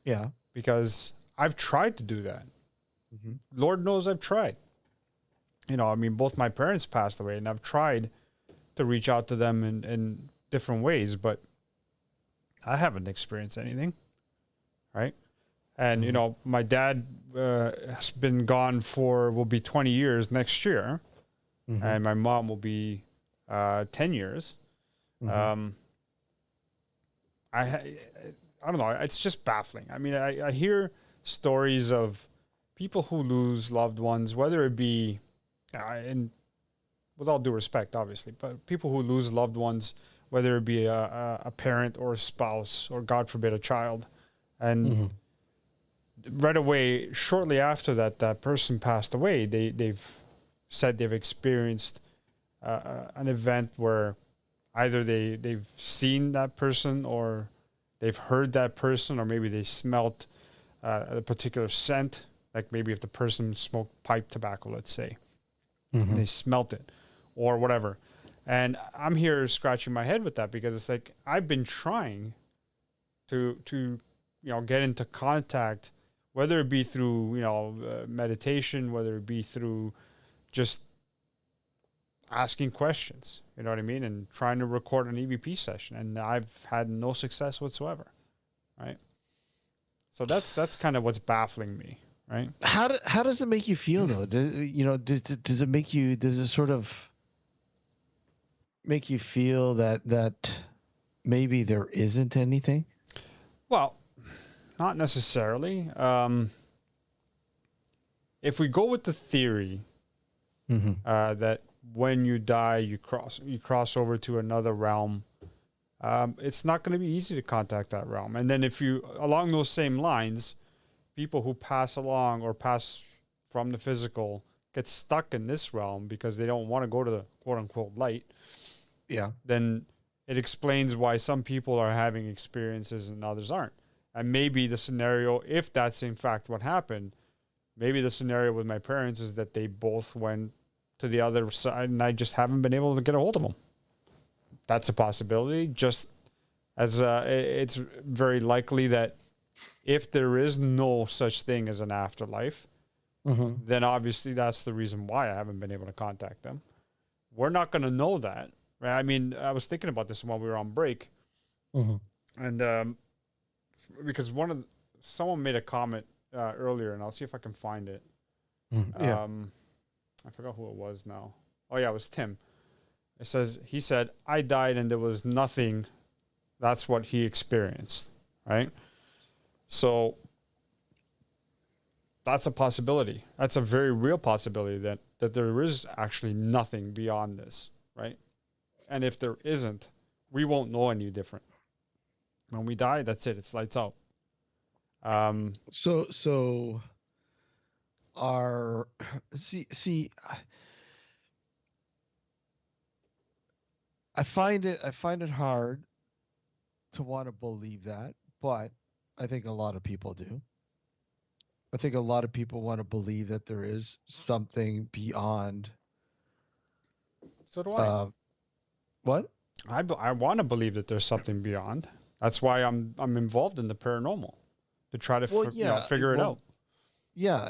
Yeah. Because I've tried to do that. Mhm. Lord knows I've tried. I mean, both my parents passed away, and I've tried to reach out to them in different ways, but I haven't experienced anything, right? And, my dad has been gone will be 20 years next year, Mhm. and my mom will be 10 years. Mhm. I don't know. It's just baffling. I mean, I hear stories of people who lose loved ones, whether it be, and with all due respect, obviously, but people who lose loved ones, whether it be a parent or a spouse or, God forbid, a child. And Mhm. right away, shortly after that person passed away, they've said they've experienced an event where either they've seen that person, or they've heard that person, or maybe they smelt a particular scent, like maybe if the person smoked pipe tobacco, let's say, and they Mhm. smelt it or whatever. And I'm here scratching my head with that, because it's like I've been trying to get into contact, whether it be through meditation, whether it be through just asking questions, you know what I mean, and trying to record an EVP session, and I've had no success whatsoever, right? So that's kind of what's baffling me, right? How does it make you feel though? Does it make you? Does it sort of make you feel that maybe there isn't anything? Well, not necessarily. If we go with the theory that when you die, you cross over to another realm, it's not going to be easy to contact that realm. And then if you, along those same lines, people who pass along or pass from the physical get stuck in this realm because they don't want to go to the quote unquote light. Yeah. Then it explains why some people are having experiences and others aren't. And maybe the scenario, if that's in fact what happened, maybe the scenario with my parents is that they both went to the other side and I just haven't been able to get a hold of them. That's a possibility. Just as it's very likely that if there is no such thing as an afterlife, then obviously that's the reason why I haven't been able to contact them. We're not going to know that. Right? I mean, I was thinking about this while we were on break. And because someone made a comment earlier, and I'll see if I can find it. Yeah. I forgot who it was now. Oh yeah, it was Tim. He said, I died and there was nothing. That's what he experienced. Right? So that's a possibility. That's a very real possibility that there is actually nothing beyond this. Right? And if there isn't, we won't know any different. When we die, that's it. It's lights out. So our see I find it hard to want to believe that, but I think a lot of people do. I think a lot of people want to believe that there is something beyond. So do I. What? I want to believe that there's something beyond. That's why I'm involved in the paranormal to try to figure it out. Yeah,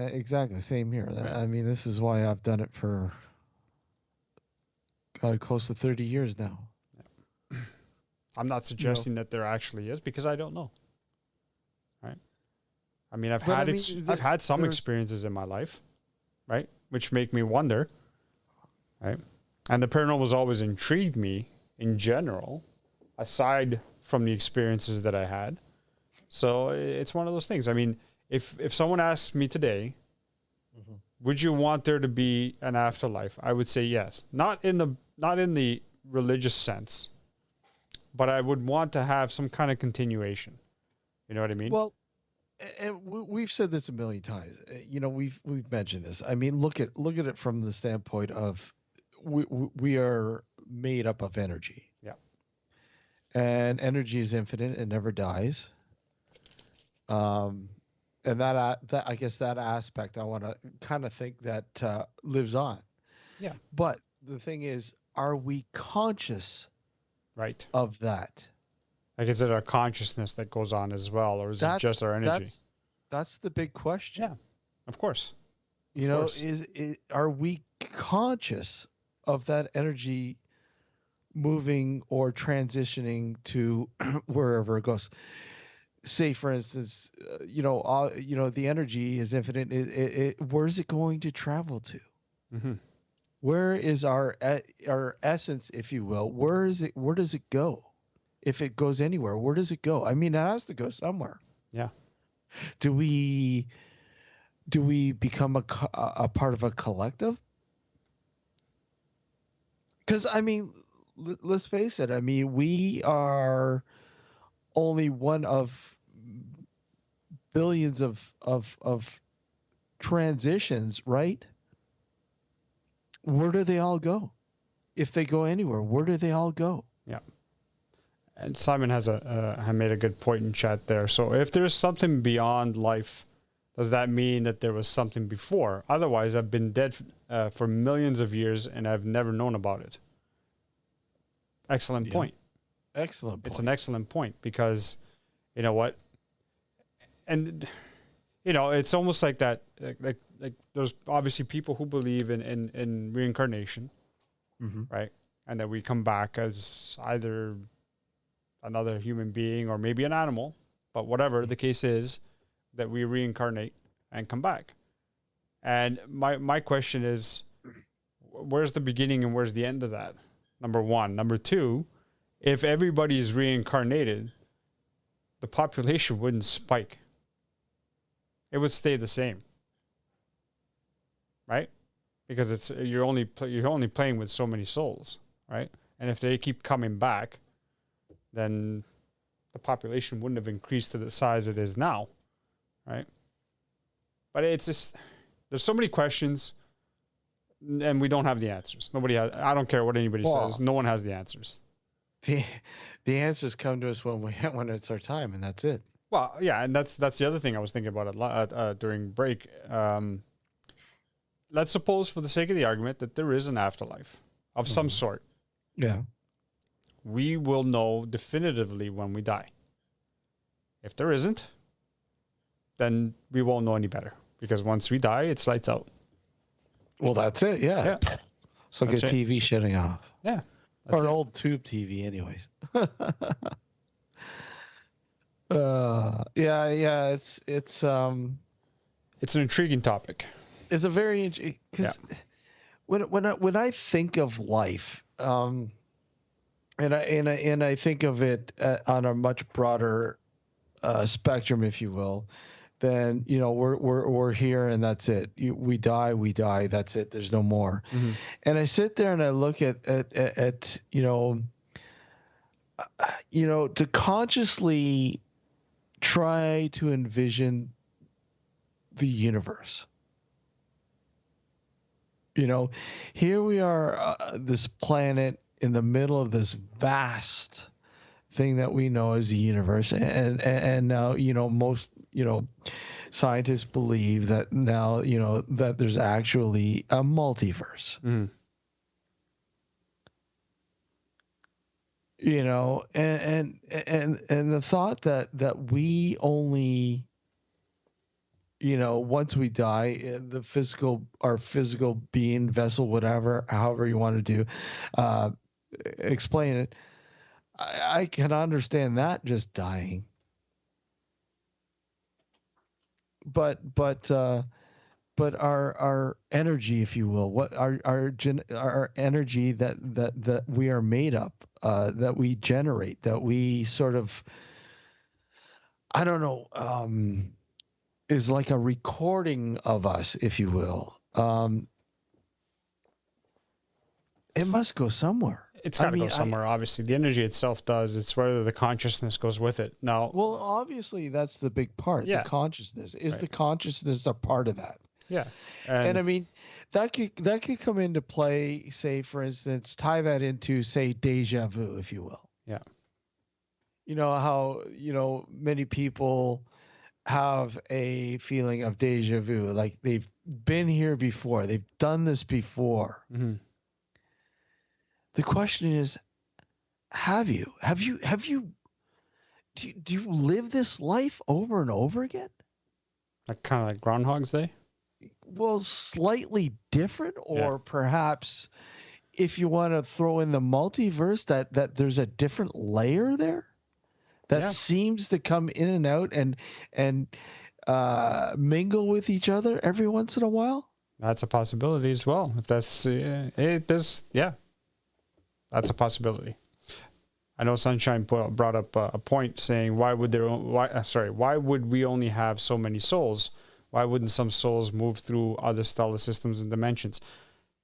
exactly. Same here. Right. I mean, this is why I've done it for close to 30 years now. Yeah. I'm not suggesting that there actually is because I don't know. Right? I mean, I've had some experiences in my life, right, which make me wonder, right? And the paranormal has always intrigued me in general, aside from the experiences that I had. So it's one of those things. I mean, if someone asks me today, would you want there to be an afterlife? I would say yes. Not in the religious sense, but I would want to have some kind of continuation. You know what I mean? Well, and we've said this a million times. We've mentioned this. I mean, look at it from the standpoint of we are made up of energy. Yeah. And energy is infinite and never dies. And that I guess that aspect I want to kind of think that lives on. Yeah. But the thing is, are we conscious of that? Like, is it our consciousness that goes on as well, or is it just our energy? That's the big question. Yeah, of course. Are we conscious of that energy moving or transitioning to wherever it goes? Say, for instance, the energy is infinite. Where is it going to travel to? Where is our essence, if you will? Where does it go? If it goes anywhere, where does it go? I mean, it has to go somewhere. Yeah. Do we become a part of a collective? Because I mean, let's face it. I mean, we are only one of billions of transitions, right? Where do they all go? If they go anywhere, where do they all go? Yeah. And Simon has made a good point in chat there. So if there's something beyond life, does that mean that there was something before? Otherwise, I've been dead for millions of years and I've never known about it. Excellent point. Excellent point. It's an excellent point because, you know what? And, it's almost like that. Like there's obviously people who believe in reincarnation, right? And that we come back as either another human being or maybe an animal, but whatever the case is, that we reincarnate and come back. And my question is, where's the beginning and where's the end of that? Number one. Number two, if everybody is reincarnated, the population wouldn't spike. It would stay the same, right? Because you're only playing with so many souls, right? And if they keep coming back, then the population wouldn't have increased to the size it is now, right? But it's just, there's so many questions, and we don't have the answers. Nobody has. I don't care what anybody says. No one has the answers. The answers come to us when it's our time, and that's it. Well, yeah, and that's the other thing I was thinking about a lot during break. Let's suppose, for the sake of the argument, that there is an afterlife of some sort. Yeah. We will know definitively when we die. If there isn't, then we won't know any better, because once we die, it's lights out. Well, that's it. Yeah. It's like a TV shutting off. Yeah. Or an old tube TV, anyways. Yeah. It's an intriguing topic. It's a very because when I think of life, and I think of it on a much broader spectrum, if you will, then we're here and that's it. We die. That's it. There's no more. Mm-hmm. And I sit there and I look at to consciously try to envision the universe. Here we are, this planet in the middle of this vast thing that we know as the universe, and now most scientists believe that now that there's actually a multiverse. Mm. And the thought that we only once we die, our physical being, vessel, whatever, however you want to do, explain it. I can understand that, just dying. But our energy, if you will, what our energy that we are made up, that we generate, that we sort of, I don't know, is like a recording of us, if you will. It must go somewhere. It's got to go somewhere, obviously. The energy itself does. It's whether the consciousness goes with it. Now, well, obviously, that's the big part. Yeah. The consciousness. Is the consciousness a part of that? Yeah. And I mean, that could come into play, say, for instance, tie that into, say, deja vu, if you will. Yeah. How, many people have a feeling of deja vu, like they've been here before, they've done this before. Mm-hmm. The question is, do you live this life over and over again? Like kind of like Groundhog's Day? Well, slightly different, or perhaps if you want to throw in the multiverse, that there's a different layer there that seems to come in and out and mingle with each other every once in a while. That's a possibility as well. If that's it does, that's a possibility. I know Sunshine brought up a point saying, why would we only have so many souls? Why wouldn't some souls move through other stellar systems and dimensions?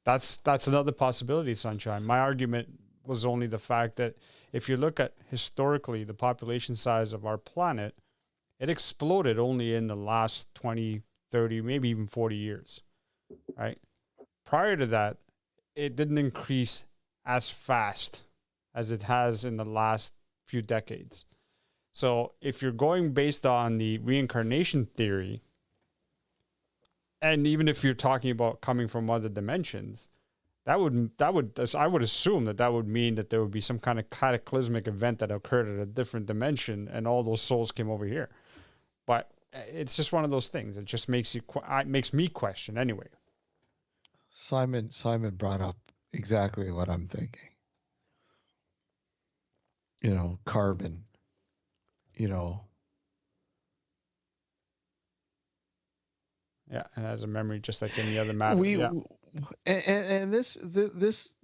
That's another possibility, Sunshine. My argument was only the fact that if you look at historically the population size of our planet, it exploded only in the last 20, 30, maybe even 40 years, right? Prior to that, it didn't increase as fast as it has in the last few decades. So if you're going based on the reincarnation theory, and even if you're talking about coming from other dimensions, I would assume that would mean that there would be some kind of cataclysmic event that occurred at a different dimension, and all those souls came over here. But it's just one of those things. It just makes me question anyway. Simon brought up exactly what I'm thinking. Carbon, Yeah, and has a memory just like any other matter. We Yeah. and this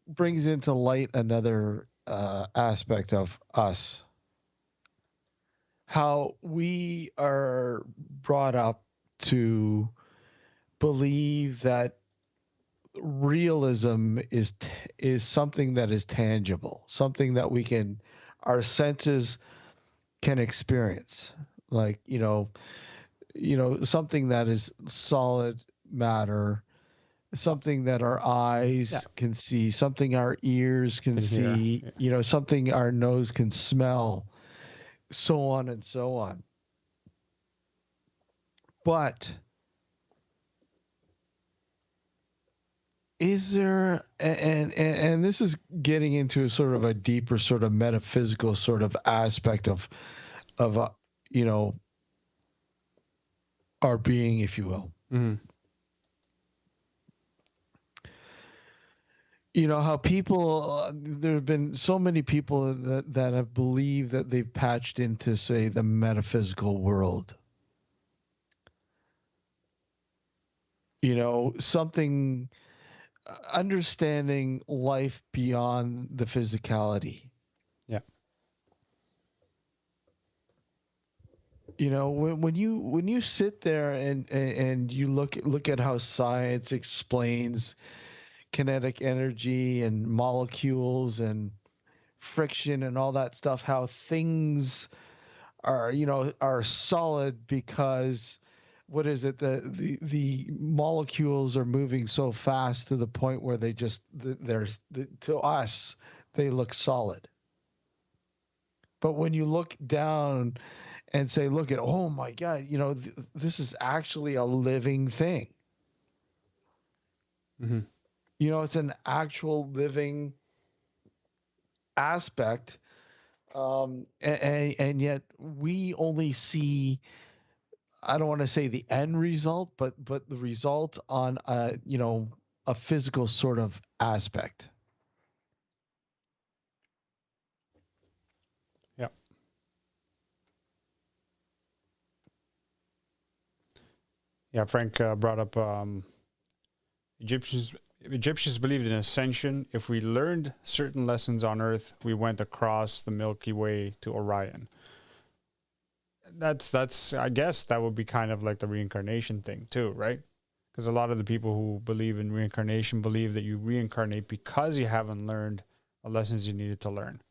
brings into light another aspect of us, how we are brought up to believe that realism is something that is tangible, something that our senses can experience, like something that is solid matter, something that our Yeah. eyes can see, something our ears can Can hear. see, Yeah. something our nose can smell, so on and so on. But is there, and this is getting into a sort of a deeper sort of metaphysical sort of aspect of you know our being, if you will. Mm-hmm. How people, there have been so many people that have believed that they've patched into, say, the metaphysical world. Something, understanding life beyond the physicality. Yeah. When you sit there and you look at how science explains kinetic energy and molecules and friction and all that stuff, how things are solid because what is it, the molecules are moving so fast to the point where to us they look solid. But when you look down and say, look at, oh my God, this is actually a living thing. Mm-hmm. It's an actual living aspect. And yet we only see, I don't want to say the end result, but the result on a physical sort of aspect. Yeah. Yeah. Frank brought up Egyptians. Egyptians believed in ascension. If we learned certain lessons on Earth, we went across the Milky Way to Orion. That's I guess that would be kind of like the reincarnation thing too, right? Because a lot of the people who believe in reincarnation believe that you reincarnate because you haven't learned the lessons you needed to learn,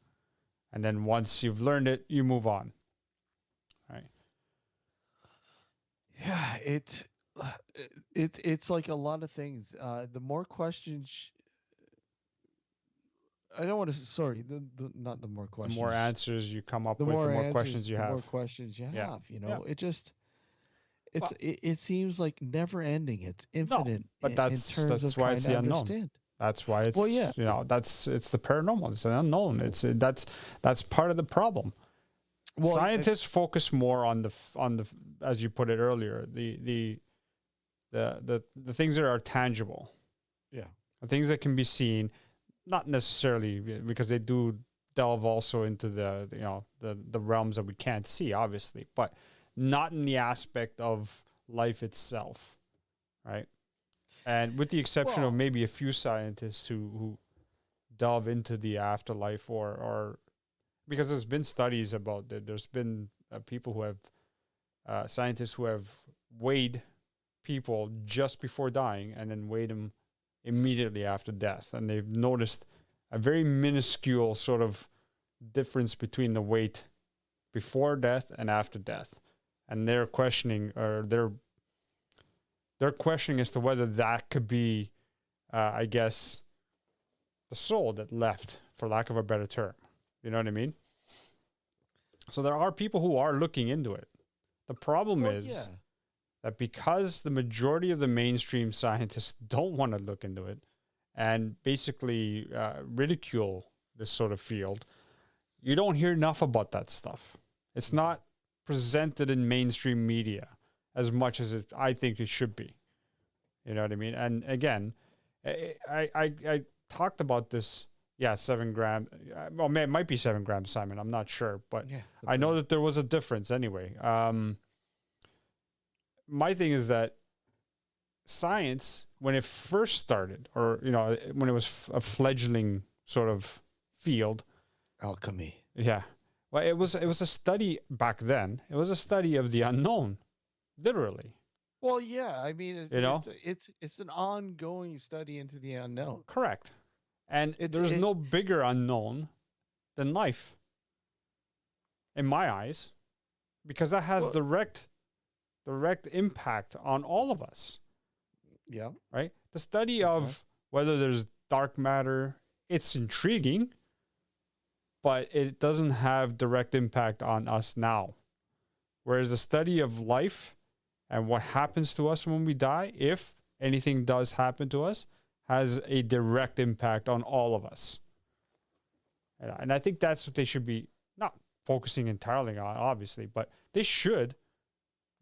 and then once you've learned it, you move on, right? Yeah, it's like a lot of things. The more questions, I don't want to. Sorry, not the more The more questions. answers you come up The with, the more more answers, questions you the more have. questions you Yeah, have. yeah. It just Well, it seems like never ending. It's no, infinite but in terms of that's why trying it's to the unknown. understand. That's why Well, yeah. it's it's the paranormal. It's an unknown. That's part of the problem. Well, Scientists focus more on the as you put it earlier, the things that are tangible, yeah. the things that can be seen, not necessarily because they do delve also into the realms that we can't see, obviously, but not in the aspect of life itself, right? And with the exception of Well, maybe a few scientists who delve into the afterlife or because there's been studies about that. There's been people who have scientists who have weighed people just before dying and then weighed them immediately after death, and they've noticed a very minuscule sort of difference between the weight before death and after death, and they're questioning they're questioning as to whether that could be, I guess, the soul that left, for lack of a better term. You know what I mean? So there are people who are looking into it. The problem is yeah. that because the majority of the mainstream scientists don't want to look into it and basically ridicule this sort of field, you don't hear enough about that stuff. It's not presented in mainstream media as much as I think it should be. You know what I mean? And again, I talked about this. Yeah, 7 gram. Well, it might be 7 grams, Simon. I'm not sure, but Yeah. I know that there was a difference anyway. My thing is that science, when it first started, or when it was a fledgling sort of field. Alchemy. Yeah. Well, it was a study back then. It was a study of the unknown, literally. Well, yeah. I mean, You know, it's an ongoing study into the unknown. correct. And It's there's it. no bigger unknown than life, in my eyes, because that has Well, direct impact on all of us. yeah. Right? The study Exactly. of whether there's dark matter, it's intriguing, but it doesn't have direct impact on us now. Whereas the study of life and what happens to us when we die, if anything does happen to us, has a direct impact on all of us. And I think that's what they should be not focusing entirely on, obviously, but they should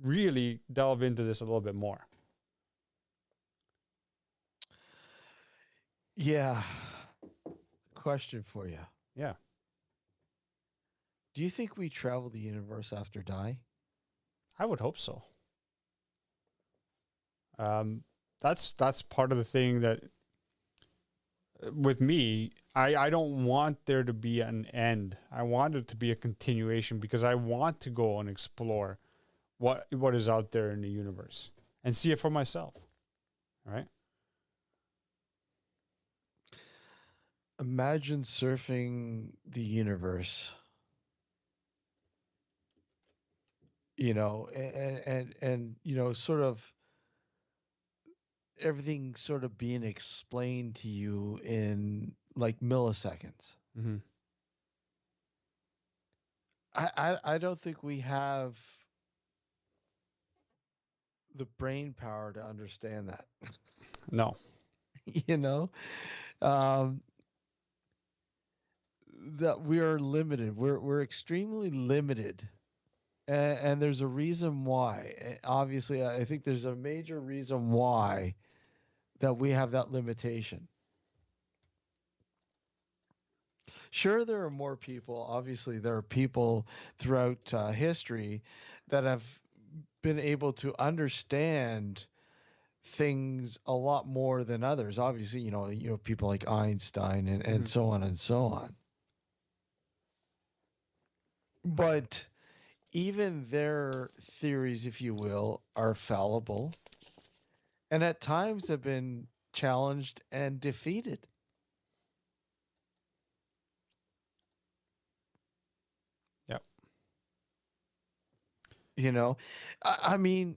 really delve into this a little bit more. Yeah. Question for you. Yeah, Do you think we travel the universe after die? I would hope so. Um, that's part of the thing that with me, I don't want there to be an end. I want it to be a continuation because I want to go and explore what is out there in the universe and see it for myself. Right? Imagine surfing the universe, and sort of everything sort of being explained to you in like milliseconds. Mm-hmm. I don't think we have the brain power to understand that. No. you know, um, that we are limited. We're extremely limited, and there's a reason why. Obviously, I think there's a major reason why that we have that limitation. Sure, there are more people. Obviously, there are people throughout history that have been able to understand things a lot more than others. Obviously, people like Einstein and Mm-hmm. so on and so on. But even their theories, if you will, are fallible and at times have been challenged and defeated. Yep. You know, I mean,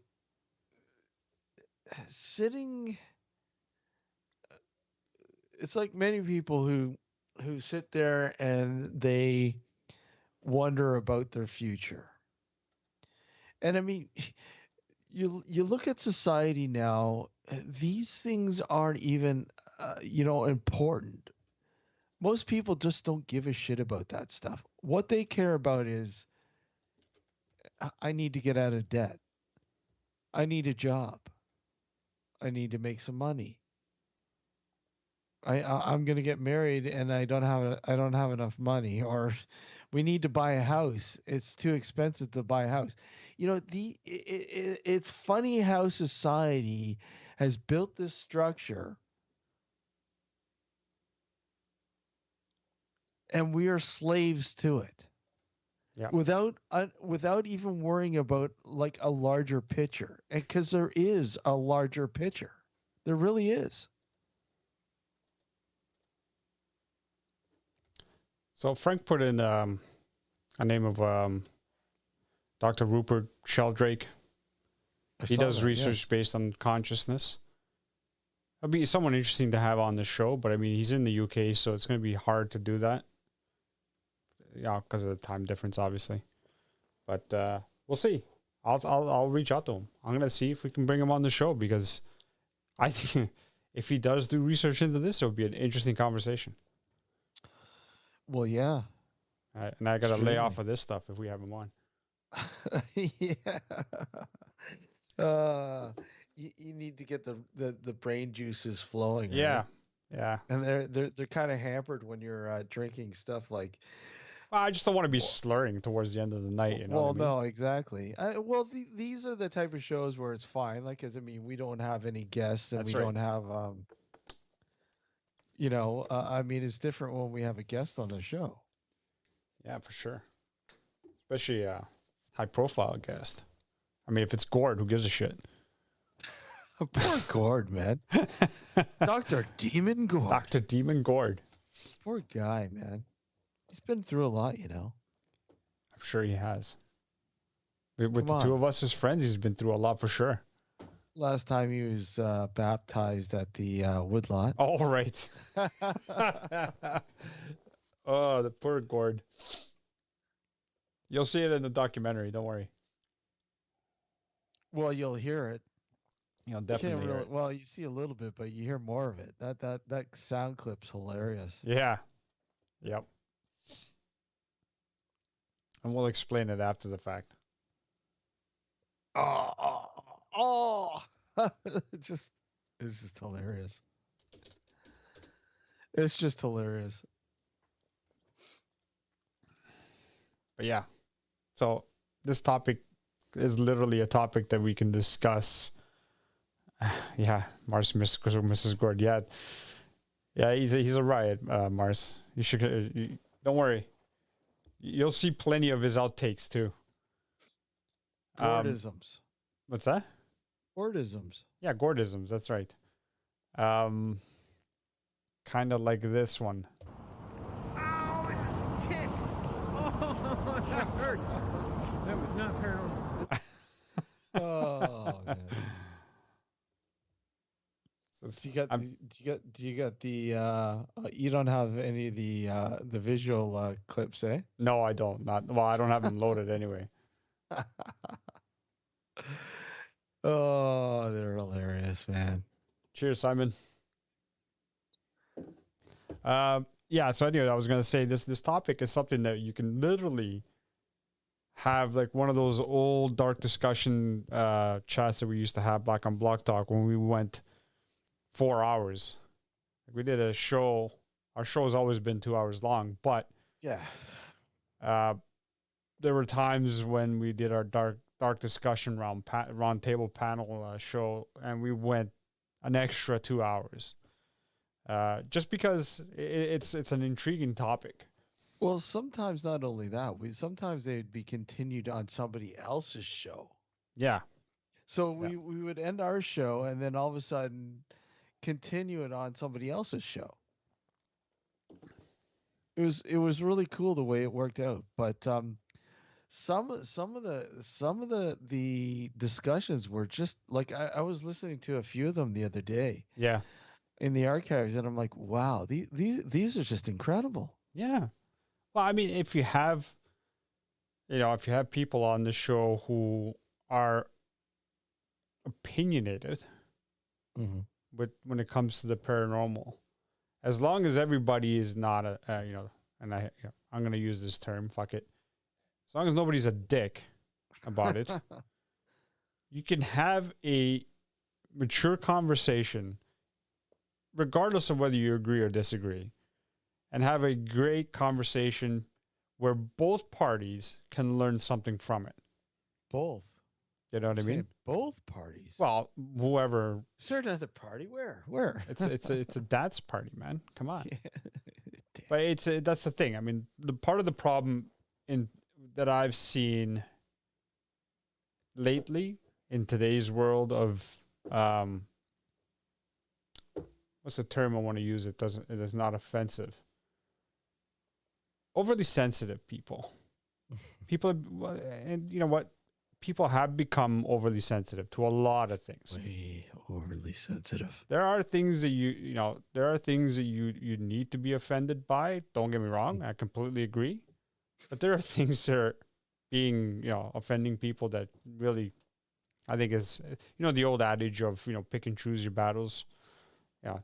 sitting, it's like many people who sit there and they wonder about their future. And I mean, you look at society now, these things aren't even important. Most people just don't give a shit about that stuff. What they care about is I need to get out of debt. I need a job. I need to make some money. I'm going to get married and I don't have enough money, or we need to buy a house. It's too expensive to buy a house. It's funny how society has built this structure and we are slaves to it Yep. without even worrying about like a larger picture. And because there is a larger picture. There really is. So Frank put in a name of Dr. Rupert Sheldrake. I He saw does that, research yes. based on consciousness. It'd be someone interesting to have on the show, but I mean, he's in the UK, so it's going to be hard to do that. Yeah, because of the time difference, obviously. But we'll see. I'll reach out to him. I'm going to see if we can bring him on the show because I think if he does do research into this, it would be an interesting conversation. Well, yeah. And I got to lay off Extremely. of this stuff if we have him on. yeah. Uh, you need to get the brain juices flowing, right? Yeah. Yeah. And they're kind of hampered when you're drinking stuff like Well, I just don't want to be slurring towards the end of the night. You know Well, what I mean? no, exactly. Well, these are the type of shows where it's fine. Like, as I mean, we don't have any guests, and That's we right. don't have, I mean, it's different when we have a guest on the show. Yeah, for sure. Especially a high profile guest. I mean, if it's Gord, who gives a shit? Poor Gord, man. Dr. Demon Gord. Dr. Demon Gord. Poor guy, man. He's been through a lot, I'm sure he has. With Come the two on. of us as friends, he's been through a lot for sure. Last time he was baptized at the woodlot. All right. Oh, the poor Gord. You'll see it in the documentary. Don't worry. Well, you'll hear it. You'll You can't definitely hear really. it. Well, you see a little bit, but you hear more of it. That sound clip's hilarious. Yeah. Yep. And we'll explain it after the fact. Oh. It's just hilarious. It's just hilarious. But yeah. So this topic is literally a topic that we can discuss. Yeah, Mrs. Gord. Yeah, yeah, he's a riot, Mars. You should don't worry. You'll see plenty of his outtakes too. Gordisms. What's that? Gordisms. Yeah, Gordisms. That's right. Kind of like this one. Ow, tit. Oh, that hurt. That was not paranormal. Oh man. So Do you got the you don't have any of the visual clips, eh? no, I don't. Well, I don't have them loaded anyway. Oh, they're hilarious, man. Cheers, Simon. Yeah. So anyway, I was gonna say this topic is something that you can literally have like one of those old dark discussion chats that we used to have back on Block Talk when we went 4 hours. We did a show. Our show's always been 2 hours long, but Yeah. there were times when we did our dark discussion round table panel show, and we went an extra 2 hours, just because it's an intriguing topic. Well, sometimes not only that, sometimes they'd be continued on somebody else's show. Yeah, So we would end our show and then all of a sudden continue it on somebody else's show. It was really cool the way it worked out. But some of the discussions were just like I was listening to a few of them the other day yeah, in the archives, and I'm like, wow, these are just incredible. yeah. Well, I mean, if you have people on the show who are opinionated Mm-hmm. when it comes to the paranormal, as long as everybody is not and I'm going to use this term, fuck it. As long as nobody's a dick about it, you can have a mature conversation, regardless of whether you agree or disagree, and have a great conversation where both parties can learn something from it. Both. You know what I mean? Both parties. Well, whoever. Is there another party? Where? It's a dance party, man. Come on. Yeah. But that's the thing. I mean, the part of the problem that I've seen lately in today's world of what's the term I want to use? It is not offensive. Overly sensitive people. And you know what? People have become overly sensitive to a lot of things. Way overly sensitive. There are things that you need to be offended by. Don't get me wrong. I completely agree. But there are things that are being, offending people that really, I think is, the old adage of, pick and choose your battles,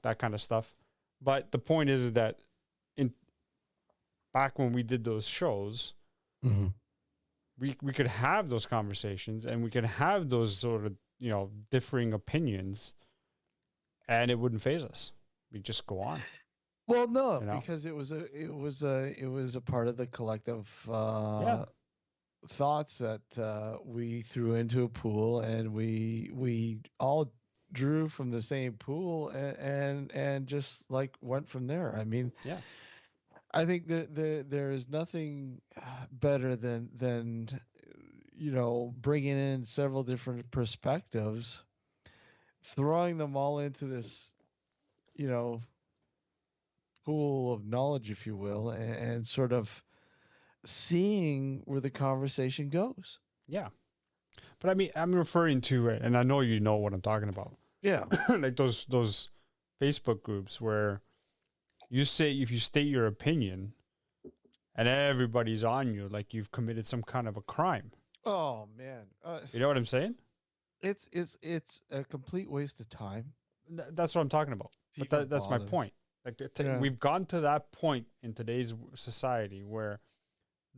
that kind of stuff. But the point is that back when we did those shows, Mm-hmm. we could have those conversations and we could have those sort of, differing opinions, and it wouldn't faze us. We just go on. Well, no, You know? because it was a part of the collective Yeah. thoughts that we threw into a pool, and we all drew from the same pool, and just like went from there. I mean, Yeah. I think there is nothing better than bringing in several different perspectives, throwing them all into this you know pool of knowledge, if you will, and sort of seeing where the conversation goes. Yeah. But I mean, I'm referring to it, and I know you know what I'm talking about. Yeah. Like those Facebook groups where you say if you state your opinion and everybody's on you, like you've committed some kind of a crime. Oh man, You know what I'm saying? it's a complete waste of time That's what I'm talking about. to But even that's my bother. point. Like Yeah. we've gone to that point in today's society where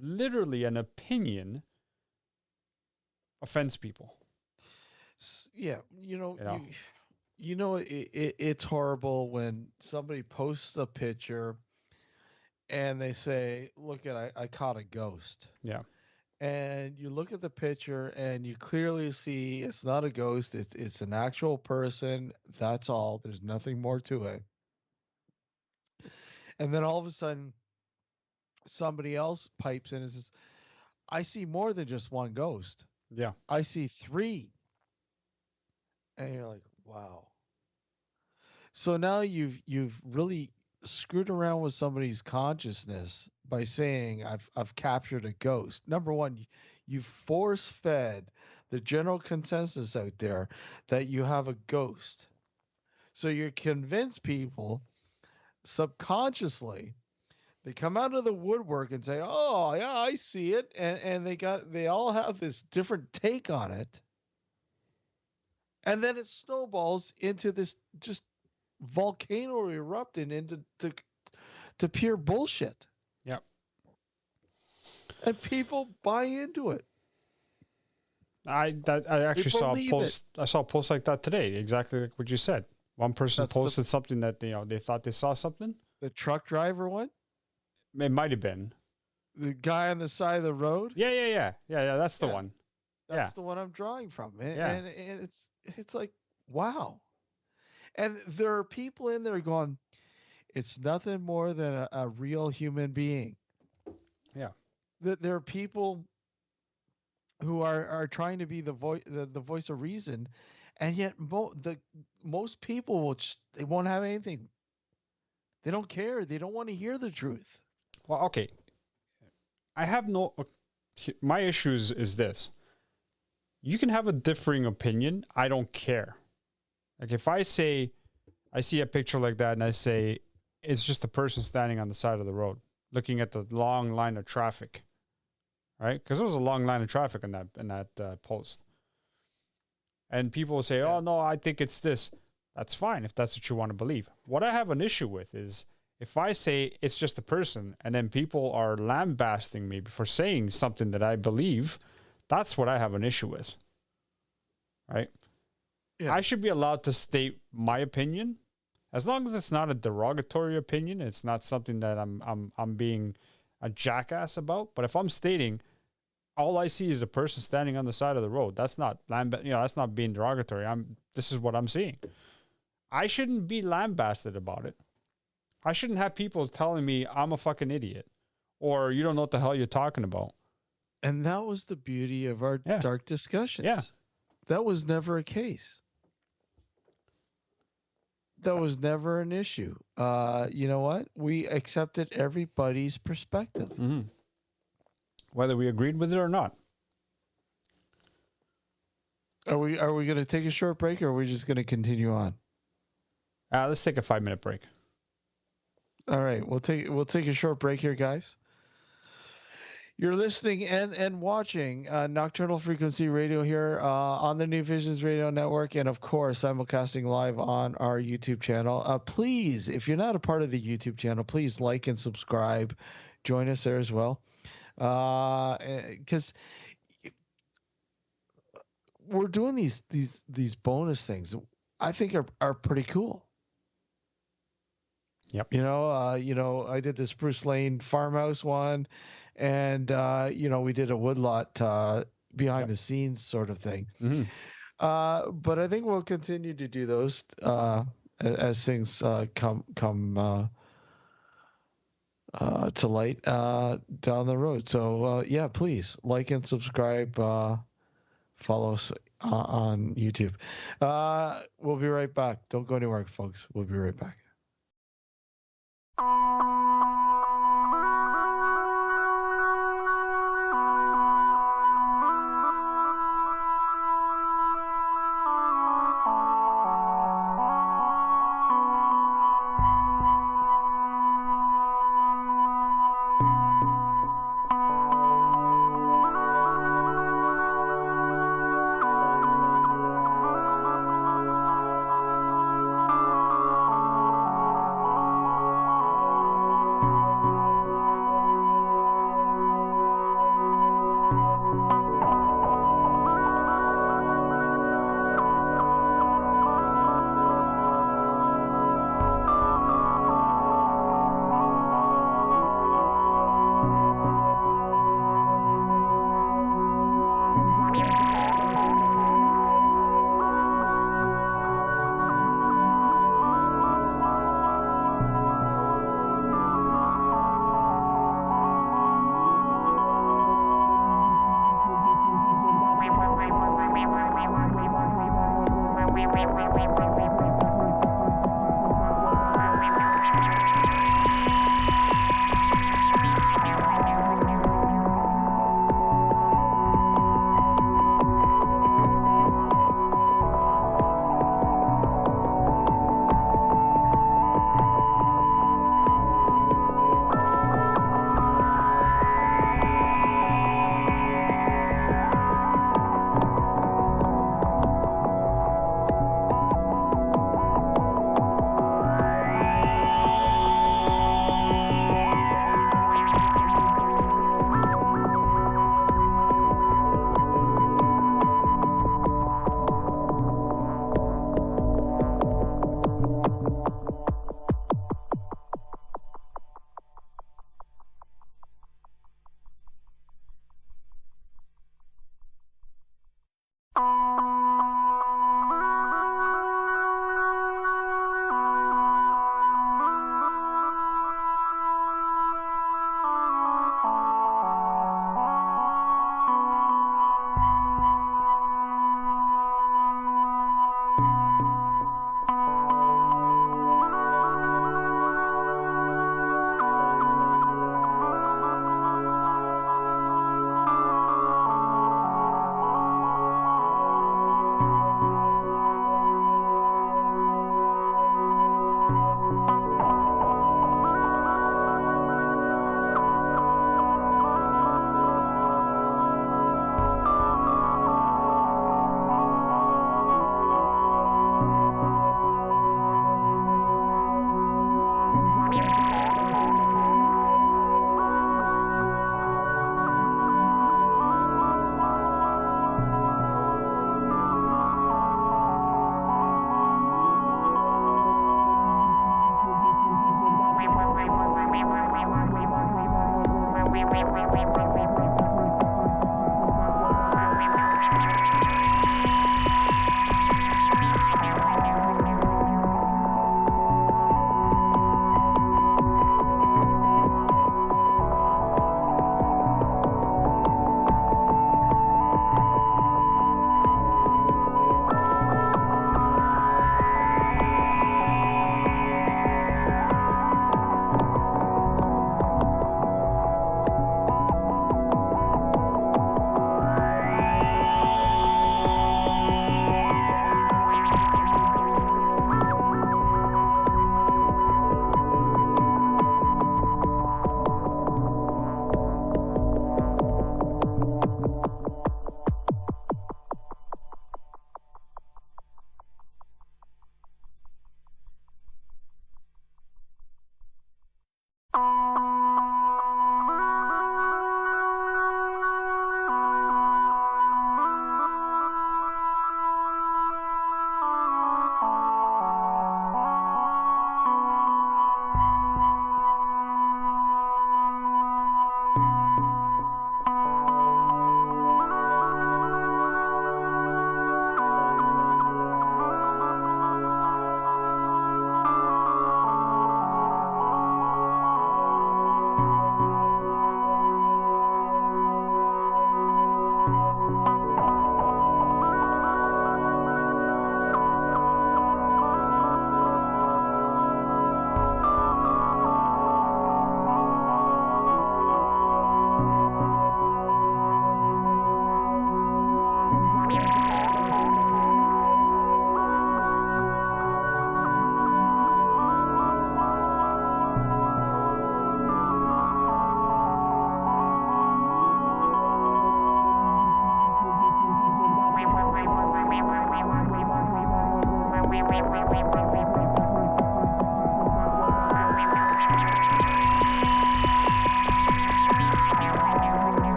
literally an opinion offends people. Yeah, You know? it's horrible when somebody posts a picture and they say, "Look at I caught a ghost." Yeah. And you look at the picture and you clearly see it's not a ghost, it's an actual person. That's all. There's nothing more to it. And then all of a sudden somebody else pipes in and says, "I see more than just one ghost. Yeah. I see three." And you're like, "Wow." So now you've really screwed around with somebody's consciousness by saying I've captured a ghost. Number one, you force fed the general consensus out there that you have a ghost. So you convince people subconsciously. They come out of the woodwork and say, "Oh yeah, I see it," and they all have this different take on it, and then it snowballs into this just volcano erupting into to pure bullshit, Yeah. and people buy into it. I They actually saw a believe it. post. I saw a post like that today, exactly like what you said. One person That's posted something that they thought they saw something. the truck driver one, It might have been. the guy on the side of the road. Yeah. That's the Yeah, one. Yeah. that's the one I'm drawing from, and, Yeah. and it's like, wow. And there are people in there going, it's nothing more than a real human being. Yeah. That there are people who are trying to be the voice of reason, and yet most people they won't have anything. They don't care. They don't want to hear the truth. Well, okay. I have no. My issue is this. You can have a differing opinion. I don't care. Like if I say, I see a picture like that and I say, it's just a person standing on the side of the road looking at the long line of traffic, right? Because there was a long line of traffic in that post. And people will say, Yeah. oh, no, I think it's this. That's fine if that's what you want to believe. What I have an issue with is if I say it's just a person and then people are lambasting me for saying something that I believe, that's what I have an issue with, right? Yeah. I should be allowed to state my opinion as long as it's not a derogatory opinion. It's not something that I'm being a jackass about. But if I'm stating all I see is a person standing on the side of the road, that's not that's not being derogatory. This is what I'm seeing. I shouldn't be lambasted about it. I shouldn't have people telling me I'm a fucking idiot or you don't know what the hell you're talking about. And that was the beauty of our Yeah. dark discussions. Yeah. That was never a case. That was never an issue. You know what? We accepted everybody's perspective. Mm-hmm. Whether we agreed with it or not. Are we going to take a short break, or are we just going to continue on? Let's take a 5-minute break. All right, we'll take a short break here, guys. You're listening and watching Nocturnal Frequency Radio here on the New Visions Radio Network, and of course, simulcasting live on our YouTube channel. Please, if you're not a part of the YouTube channel, please like and subscribe. Join us there as well, because we're doing these bonus things. I think are pretty cool. You know, I did this Bruce Lane farmhouse one, and you know, we did a woodlot behind Yep. the scenes sort of thing. Mm-hmm. But I think we'll continue to do those as things come to light down the road. So yeah, please like and subscribe. Follow us on YouTube. We'll be right back. Don't go anywhere, folks. We'll be right back.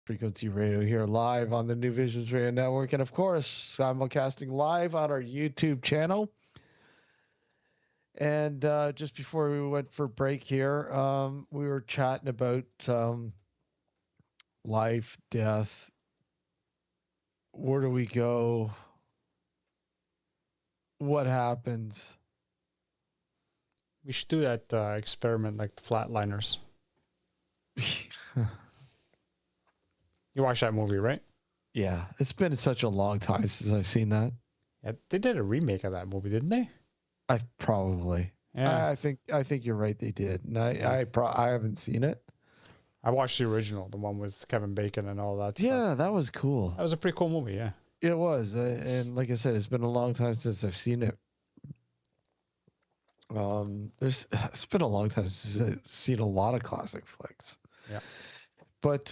Frequency Radio here live on the New Visions Radio Network. And of course, simulcasting live on our YouTube channel. And just before we went for break here, we were chatting about life, death, where do we go, what happens. We should do that experiment like the Flatliners. You watched that movie, right? Yeah, it's been such a long time since I've seen that. Yeah, they did a remake of that movie, didn't they? I probably. Yeah. I think you're right. They did, and I haven't seen it. I watched the original, the one with Kevin Bacon and all that stuff. Yeah, that was cool. That was a pretty cool movie, yeah. It was, and like I said, it's been a long time since I've seen it. It's been a long time since I've seen a lot of classic flicks. Yeah. But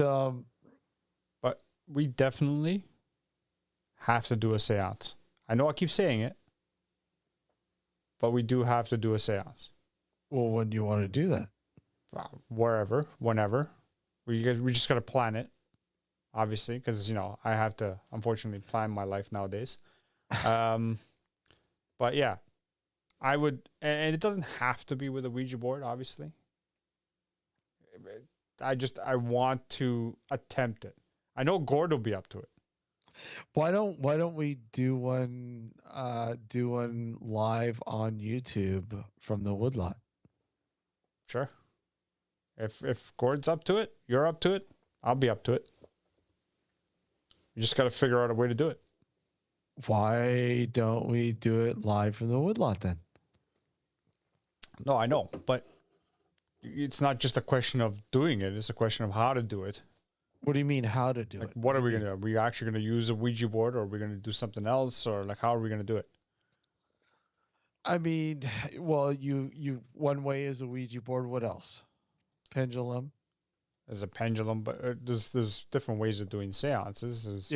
we definitely have to do a seance. I know I keep saying it, but we do have to do a seance. Well, when do you want to do that? Wherever, whenever. We just got to plan it, obviously, because, I have to, unfortunately, plan my life nowadays. But yeah, I would, and it doesn't have to be with a Ouija board, obviously. I want to attempt it. I know Gord will be up to it. Why don't we do one live on YouTube from the woodlot? Sure. If Gord's up to it, you're up to it, I'll be up to it. You just got to figure out a way to do it. Why don't we do it live from the woodlot then? No, I know, but it's not just a question of doing it. It's a question of how to do it. What do you mean how to do it? What are we going to do? Are we actually going to use a Ouija board, or are we going to do something else, or how are we going to do it? I mean, well, you one way is a Ouija board. What else? Pendulum. There's a pendulum, but there's different ways of doing seances. There's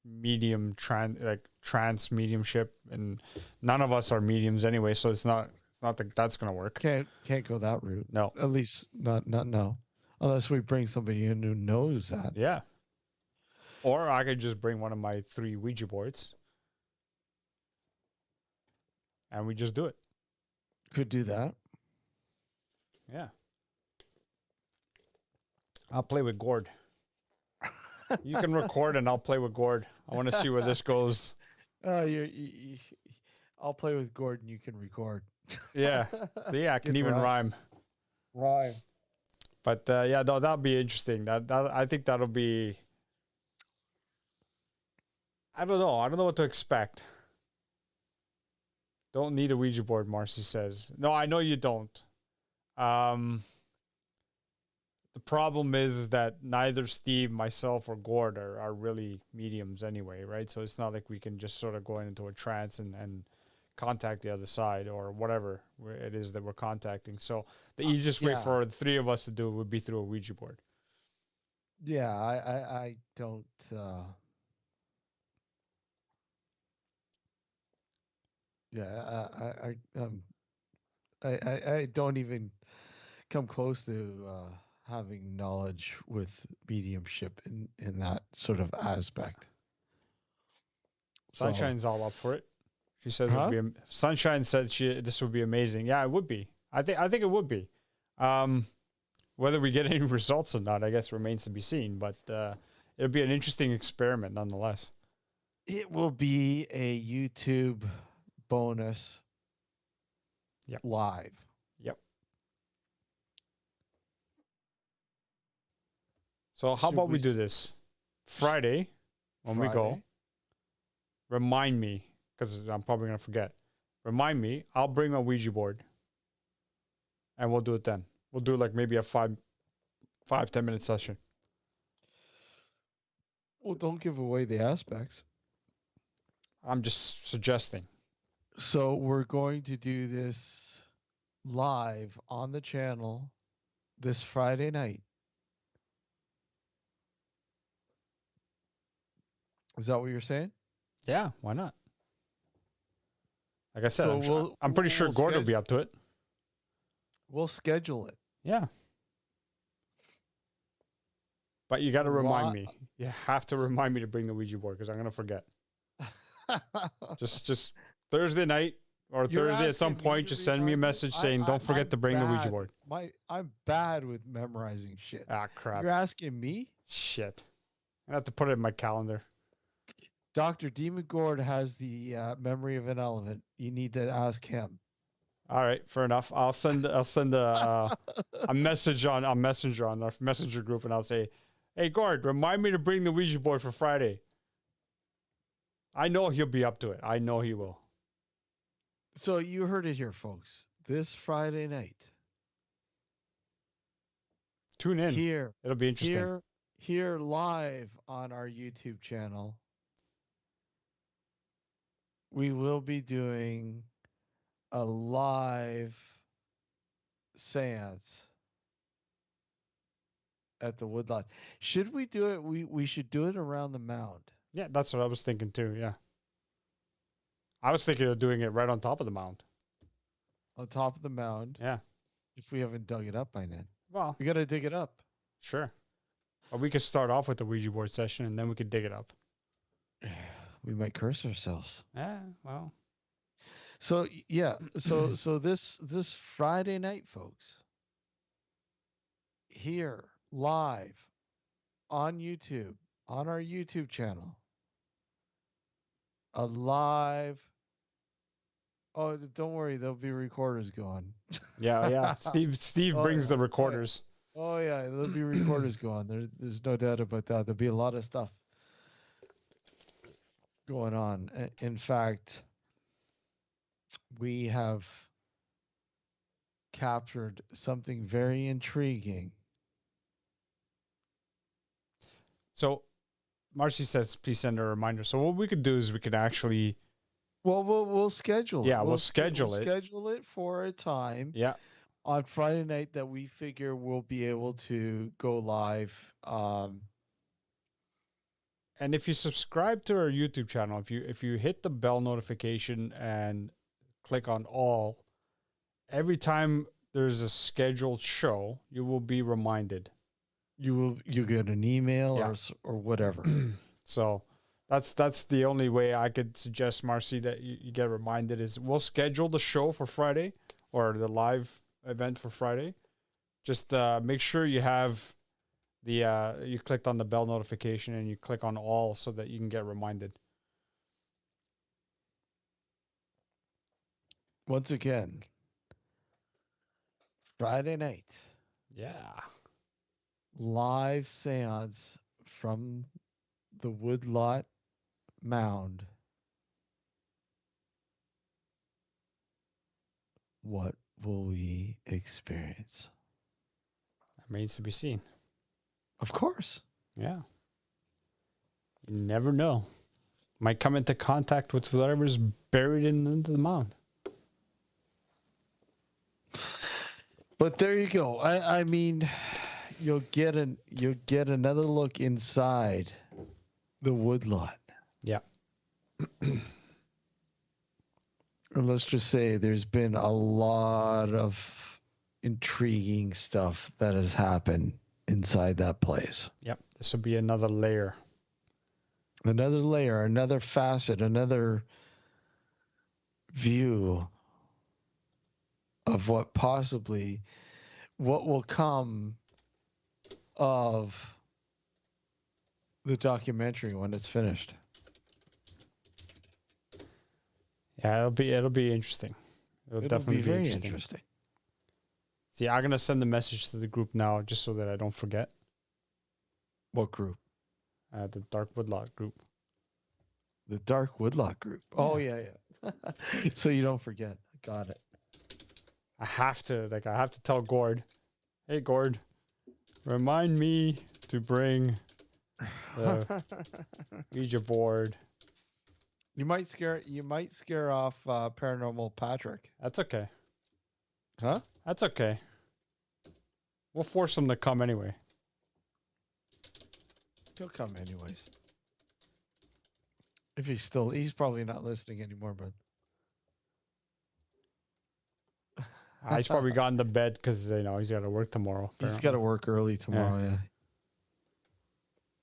medium trance mediumship, and none of us are mediums anyway, so it's not that that's going to work. Can't go that route. No, at least not no. Unless we bring somebody in who knows that. Yeah. Or I could just bring one of my 3 Ouija boards. And we just do it. Could do that. Yeah. I'll play with Gord. You can record and I'll play with Gord. I want to see where this goes. I'll play with Gord and you can record. Yeah. So yeah, I can even rhyme. Rhyme. But yeah, that'll be interesting. That I think that'll be. I don't know. I don't know what to expect. Don't need a Ouija board, Marcy says. No, I know you don't. The problem is that neither Steve, myself, or Gord are really mediums anyway, right? So it's not like we can just sort of go into a trance and contact the other side or whatever it is that we're contacting. So the easiest way for the 3 of us to do it would be through a Ouija board. Yeah, I don't. I don't even come close to having knowledge with mediumship in that sort of aspect. Sunshine's all up for it. She says it would be. Sunshine said this would be amazing. Yeah, it would be. I think it would be. Whether we get any results or not, I guess remains to be seen. But it'll be an interesting experiment nonetheless. It will be a YouTube bonus. Yep. Live. Yep. So how about we do this Friday when we go? Remind me, because I'm probably going to forget. Remind me. I'll bring my Ouija board. And we'll do it then. We'll do like maybe a 5-10 minute session. Well, don't give away the aspects. I'm just suggesting. So we're going to do this live on the channel this Friday night. Is that what you're saying? Yeah, why not? Like I said, So I'm pretty sure Gord will be up to it. We'll schedule it. Yeah. But you got to remind me. You have to remind me to bring the Ouija board because I'm going to forget. just Thursday night or Thursday at some point, just send me a message saying, don't forget to bring the Ouija board. I'm bad with memorizing shit. Ah, crap. You're asking me? Shit. I have to put it in my calendar. Dr. Demon Gord has the memory of an elephant. You need to ask him. All right, fair enough. I'll send a message on Messenger on our Messenger group, and I'll say, "Hey, Gord, remind me to bring the Ouija board for Friday." I know he'll be up to it. I know he will. So you heard it here, folks. This Friday night, Tune in. here, It'll be interesting. here live on our YouTube channel, we will be doing a live seance at the woodlot. Should we do it? We should do it around the mound. Yeah, that's what I was thinking too. Yeah, I was thinking of doing it right on top of the mound. On top of the mound. Yeah. If we haven't dug it up by then. Well, We got to dig it up. sure. Or we could start off with the Ouija board session, and then we could dig it up. We might curse ourselves. Yeah. Well. So yeah, so this Friday night, folks, here live on YouTube, on our YouTube channel, a live. Oh, don't worry, there'll be recorders going. Yeah. Yeah. Steve Oh, brings yeah. the recorders. Oh yeah, there'll be recorders going. There's no doubt about that. There'll be a lot of stuff going on. In fact, we have captured something very intriguing. So, Marcy says, please send a reminder. So what we could do is we could actually. Well, we'll schedule it. Yeah, we'll schedule it. Schedule it for a time Yeah. on Friday night that we figure we'll be able to go live. And if you subscribe to our YouTube channel, if you hit the bell notification and click on all, every time there's a scheduled show, you will be reminded. You get an email Yeah. or whatever. So that's the only way I could suggest, Marcy, that you get reminded is we'll schedule the show for Friday or the live event for Friday. Just make sure you have the you clicked on the bell notification and you click on all so that you can get reminded. Once again, Friday night, Yeah. live seance from the Woodlot Mound. What will we experience? Remains to be seen. Of course. Yeah. You never know. Might come into contact with whatever's buried into the mound. But there you go. I mean, you'll get another look inside the woodlot. Yeah. Or let's just say there's been a lot of intriguing stuff that has happened inside that place. Yep. This will be another layer. Another layer, another facet, another view of what will come of the documentary when it's finished. Yeah, it'll be interesting. It'll definitely be very interesting. See, I'm gonna send the message to the group now just so that I don't forget. What group? The Dark Woodlot group. The Dark Woodlot group. Oh yeah. So you don't forget. Got it. I have to tell Gord, hey Gord, remind me to bring the Ouija board. You might scare off Paranormal Patrick. That's okay. Huh? That's okay. We'll force him to come anyway. He'll come anyways. If he's probably not listening anymore, but He's probably gone to bed because he's got to work tomorrow. he's got to work early tomorrow. Yeah.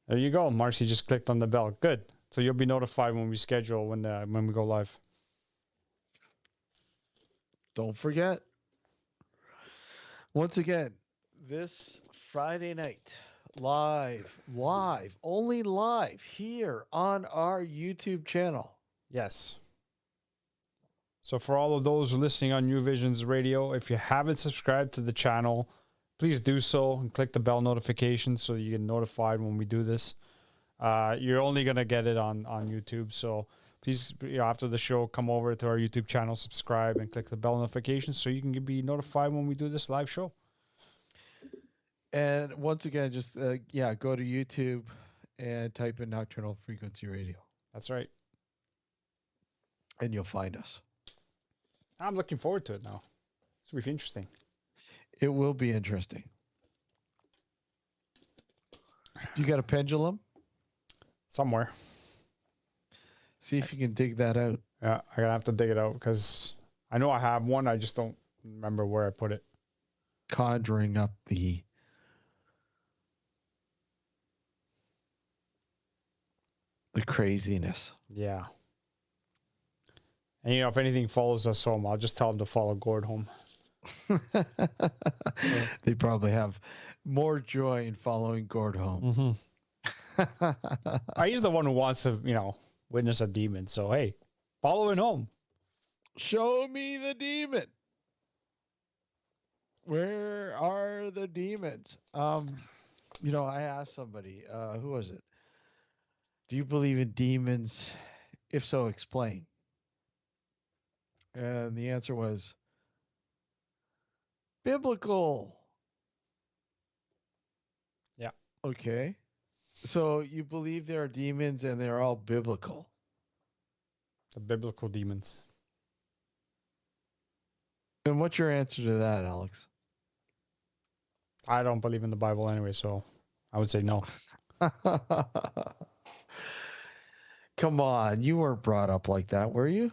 There you go. Marcy just clicked on the bell. Good. So you'll be notified when we schedule when we go live. Don't forget. Once again, this Friday night, only live here on our YouTube channel. Yes. So for all of those listening on New Visions Radio, if you haven't subscribed to the channel, please do so and click the bell notification so you get notified when we do this. You're only going to get it on YouTube. So please, after the show, come over to our YouTube channel, subscribe, and click the bell notification so you can be notified when we do this live show. And once again, just go to YouTube and type in Nocturnal Frequency Radio. That's right. And you'll find us. I'm looking forward to it now. It's going to be interesting. It will be interesting. You got a pendulum? Somewhere. See if you can dig that out. Yeah, I'm going to have to dig it out because I know I have one. I just don't remember where I put it. Conjuring up the craziness. Yeah. And, if anything follows us home, I'll just tell them to follow Gord home. They probably have more joy in following Gord home. Mm-hmm. He's the one who wants to, witness a demon. So, hey, follow him home. Show me the demon. Where are the demons? I asked somebody, who was it? Do you believe in demons? If so, explain. And the answer was biblical. Yeah. Okay. So you believe there are demons and they're all biblical. The biblical demons. And what's your answer to that, Alex? I don't believe in the Bible anyway, so I would say no. Come on, you weren't brought up like that, were you?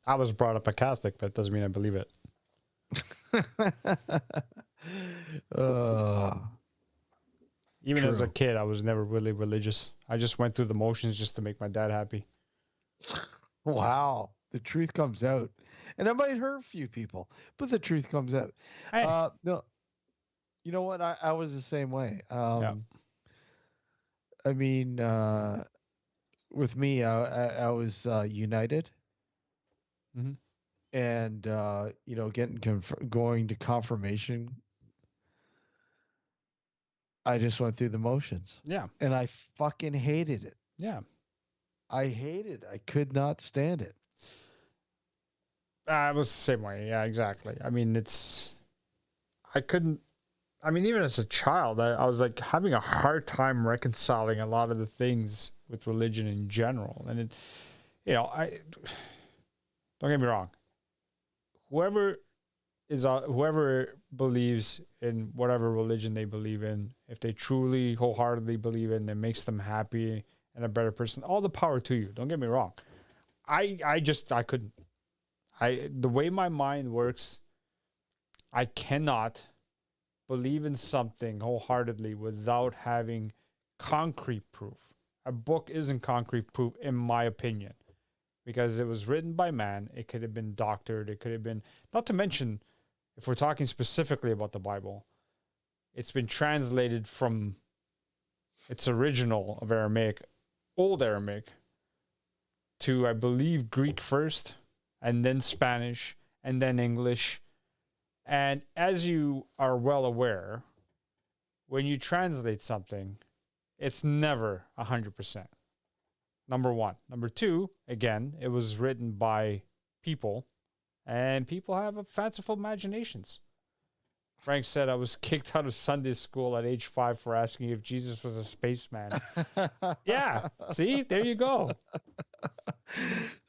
I was brought up a Catholic, but it doesn't mean I believe it. Even as a kid, I was never really religious. I just went through the motions just to make my dad happy. Wow. The truth comes out. And that might hurt a few people, but the truth comes out. Hey. No, you know what? I was the same way. Yeah. I mean, with me, I was united. Mm-hmm. And, going to confirmation, I just went through the motions. Yeah. And I fucking hated it. Yeah. I hated it. I could not stand it. I was the same way. Yeah, exactly. I mean, even as a child, I was like having a hard time reconciling a lot of the things with religion in general. And don't get me wrong. Whoever believes in whatever religion they believe in, if they truly wholeheartedly believe in it makes them happy and a better person, all the power to you. Don't get me wrong. I couldn't. The way my mind works, I cannot believe in something wholeheartedly without having concrete proof. A book isn't concrete proof, in my opinion, because it was written by man. It could have been doctored. It could have been, not to mention, if we're talking specifically about the Bible, it's been translated from its original of Aramaic, Old Aramaic, to, I believe, Greek first, and then Spanish, and then English. And as you are well aware, when you translate something, it's never 100%. Number one. Number two, again, it was written by people, and people have fanciful imaginations. Frank said I was kicked out of Sunday school at age 5 for asking if Jesus was a spaceman. Yeah, see? There you go.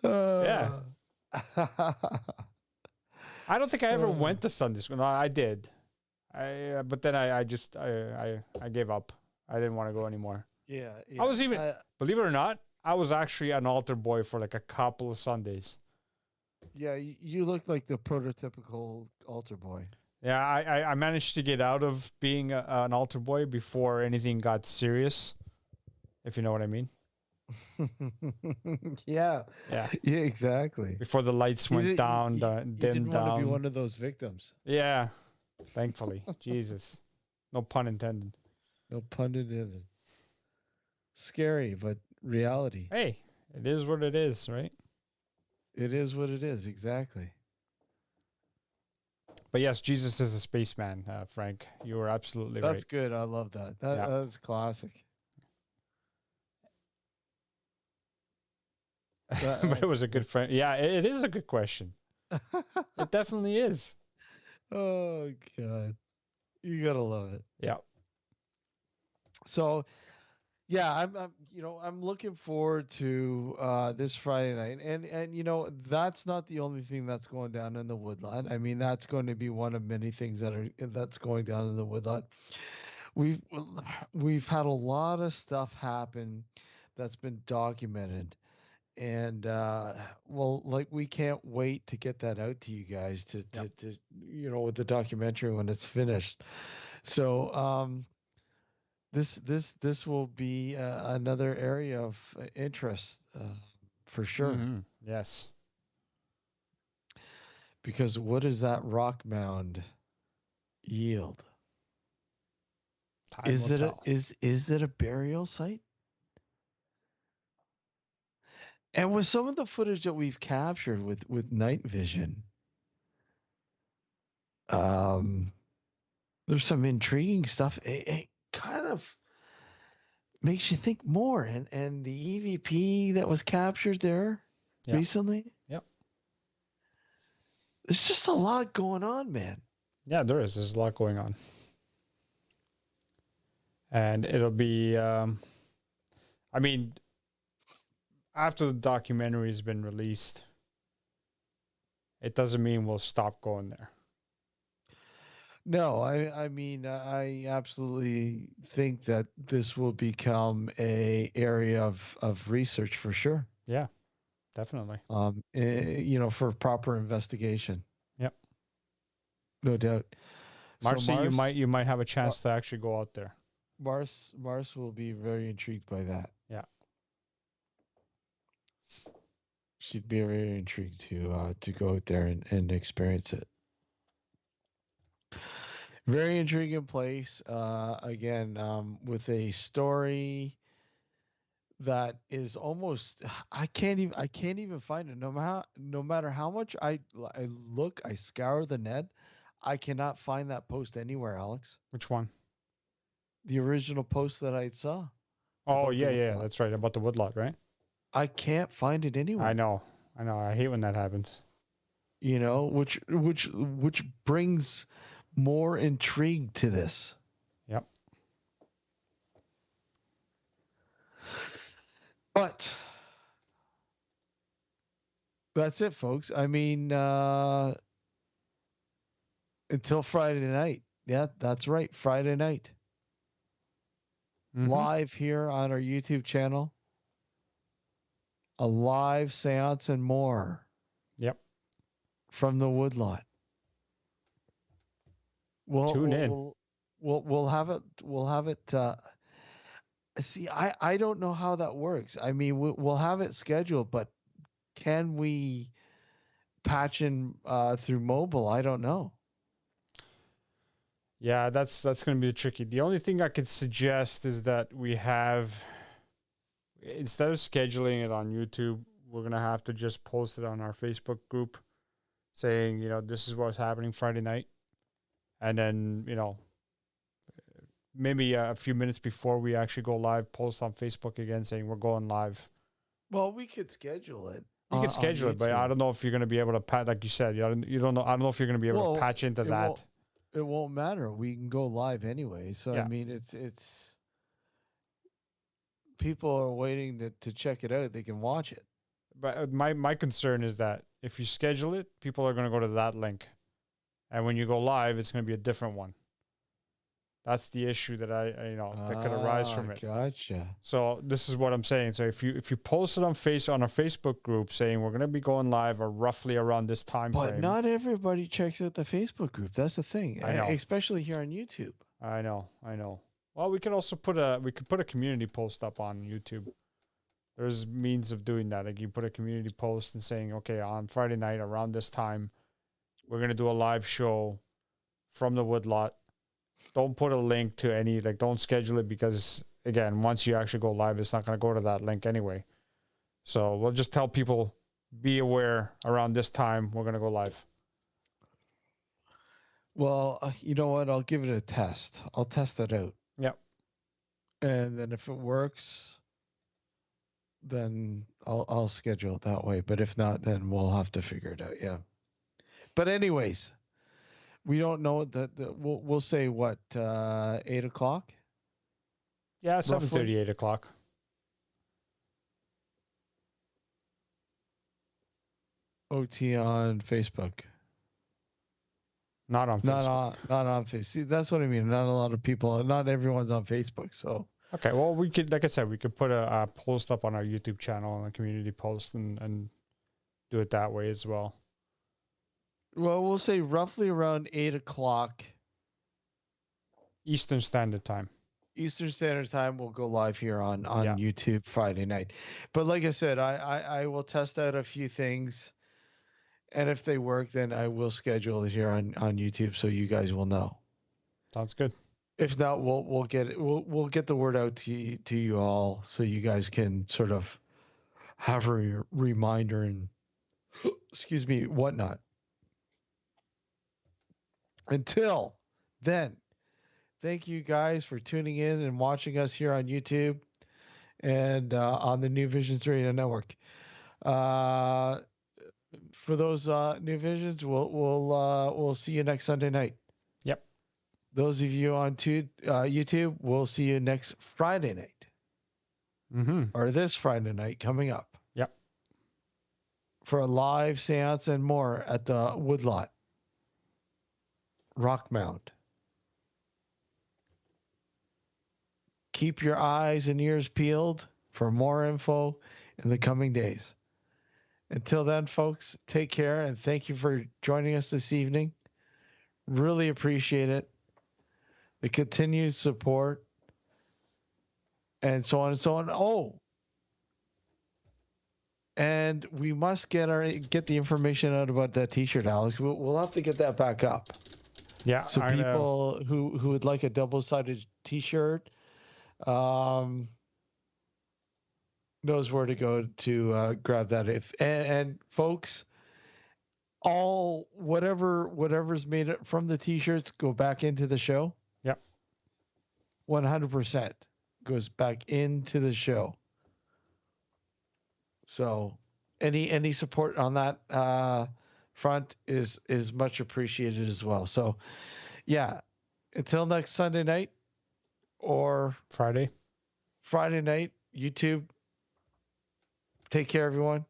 Yeah. I don't think I ever went to Sunday school. No, I did. But then I gave up. I didn't want to go anymore. Yeah. I was even, believe it or not, I was actually an altar boy for like a couple of Sundays. Yeah, you look like the prototypical altar boy. Yeah, I managed to get out of being an altar boy before anything got serious, if you know what I mean. Yeah, exactly. Before the lights went down, dimmed down. You didn't want to be one of those victims. Yeah, thankfully. Jesus. No pun intended. No pun intended. Scary, but reality. Hey, it is what it is, right? It is what it is. Exactly. But yes, Jesus is a spaceman, Frank. You were absolutely That's right. good. I love that. Yeah. That's classic. But it was a good friend. Yeah, it is a good question. It definitely is. Oh God, you gotta love it. Yeah. So yeah, I'm looking forward to this Friday night, and that's not the only thing that's going down in the woodlot. I mean, that's going to be one of many things that's going down in the woodlot. We've we've had a lot of stuff happen that's been documented, and well, like we can't wait to get that out to you guys Yep. to with the documentary when it's finished. So this will be another area of interest for sure. Mm-hmm. Yes. Because what does that rock mound yield? Time will tell. Is it a burial site? And with some of the footage that we've captured with night vision, um, there's some intriguing stuff. It kind of makes you think more. And the EVP that was captured there Yeah. recently, Yep. there's just a lot going on, man. Yeah, there is. There's a lot going on. And it'll be, I mean, after the documentary has been released, it doesn't mean we'll stop going there. No, I mean I absolutely think that this will become a area of research for sure. Yeah, definitely. For proper investigation. Yep. No doubt. So Marcy, you might have a chance to actually go out there. Mars will be very intrigued by that. Yeah. She'd be very intrigued to go out there and experience it. Very intriguing place. Again, with a story that is almost I can't even find it. No matter how much I look, I scour the net, I cannot find that post anywhere, Alex. Which one? The original post that I saw. Oh, about the yeah, woodlot. that's right. About the woodlot, right? I can't find it anywhere. I know. I hate when that happens. Which brings more intrigue to this. Yep. But that's it, folks. I mean, until Friday night. Yeah, that's right. Friday night. Mm-hmm. Live here on our YouTube channel. A live seance and more. Yep. From the woodlot. Tune in. We'll have it. We'll have it. See, I don't know how that works. I mean, we'll have it scheduled, but can we patch in through mobile? I don't know. Yeah, that's going to be tricky. The only thing I could suggest is that we have, instead of scheduling it on YouTube, we're going to have to just post it on our Facebook group saying, this is what's happening Friday night. And then, maybe a few minutes before we actually go live, post on Facebook again saying we're going live. Well, we could schedule it. You can schedule it, but I don't know if you're going to be able to patch, like you said, you don't know. I don't know if you're going to be able to patch into that. It won't matter. We can go live anyway. So, yeah. I mean, it's people are waiting to check it out. They can watch it. But my concern is that if you schedule it, people are going to go to that link. And when you go live, it's going to be a different one. That's the issue that that could arise from it. Gotcha. So this is what I'm saying. So if you post it on our Facebook group saying we're going to be going live or roughly around this time frame. But not everybody checks out the Facebook group. That's the thing. I know. Especially here on YouTube. I know. Well, we could also put a community post up on YouTube. There's means of doing that. Like you put a community post and saying, okay, on Friday night around this time, we're going to do a live show from the woodlot. Don't put a link to any, don't schedule it because, again, once you actually go live, it's not going to go to that link anyway. So we'll just tell people be aware around this time we're going to go live. Well, you know what? I'll give it a test. I'll test it out. Yep. And then if it works, then I'll schedule it that way. But if not, then we'll have to figure it out. Yeah. But anyways, we don't know that we'll say what 8:00. Yeah, Roughly? 7:30, 8 o'clock. OT on Facebook. Not on Facebook. Not on Facebook. See, that's what I mean. Not a lot of people. Not everyone's on Facebook. So Okay, well, we could, like I said, we could put a post up on our YouTube channel and a community post and do it that way as well. well, we'll say roughly around 8:00 Eastern Standard Time. Eastern Standard Time. We'll go live here on Yeah. YouTube Friday night. But like I said, I will test out a few things, and if they work, then I will schedule it here on YouTube so you guys will know. Sounds good. If not, we'll get the word out to you all so you guys can sort of have a reminder and excuse me, whatnot. Until then, thank you guys for tuning in and watching us here on YouTube and on the New Visions Radio Network. For those New Visions, we'll see you next Sunday night. Yep. Those of you on YouTube, we'll see you next Friday night. Mm-hmm. Or this Friday night coming up. Yep. For a live seance and more at the Woodlot Rock Mound. Keep your eyes and ears peeled for more info in the coming days. Until then, folks, take care and thank you for joining us this evening. Really appreciate it. The continued support and so on and so on. Oh, and we must get the information out about that T-shirt, Alex. We'll have to get that back up. Yeah. So I know. people who would like a double-sided T-shirt knows where to go to grab that. And folks, all whatever's made from the T-shirts go back into the show. Yep. 100% goes back into the show. So any support on that front is much appreciated as well. So yeah, until next Sunday night or Friday night, YouTube. Take care, everyone.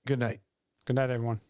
Good night. Good night, everyone.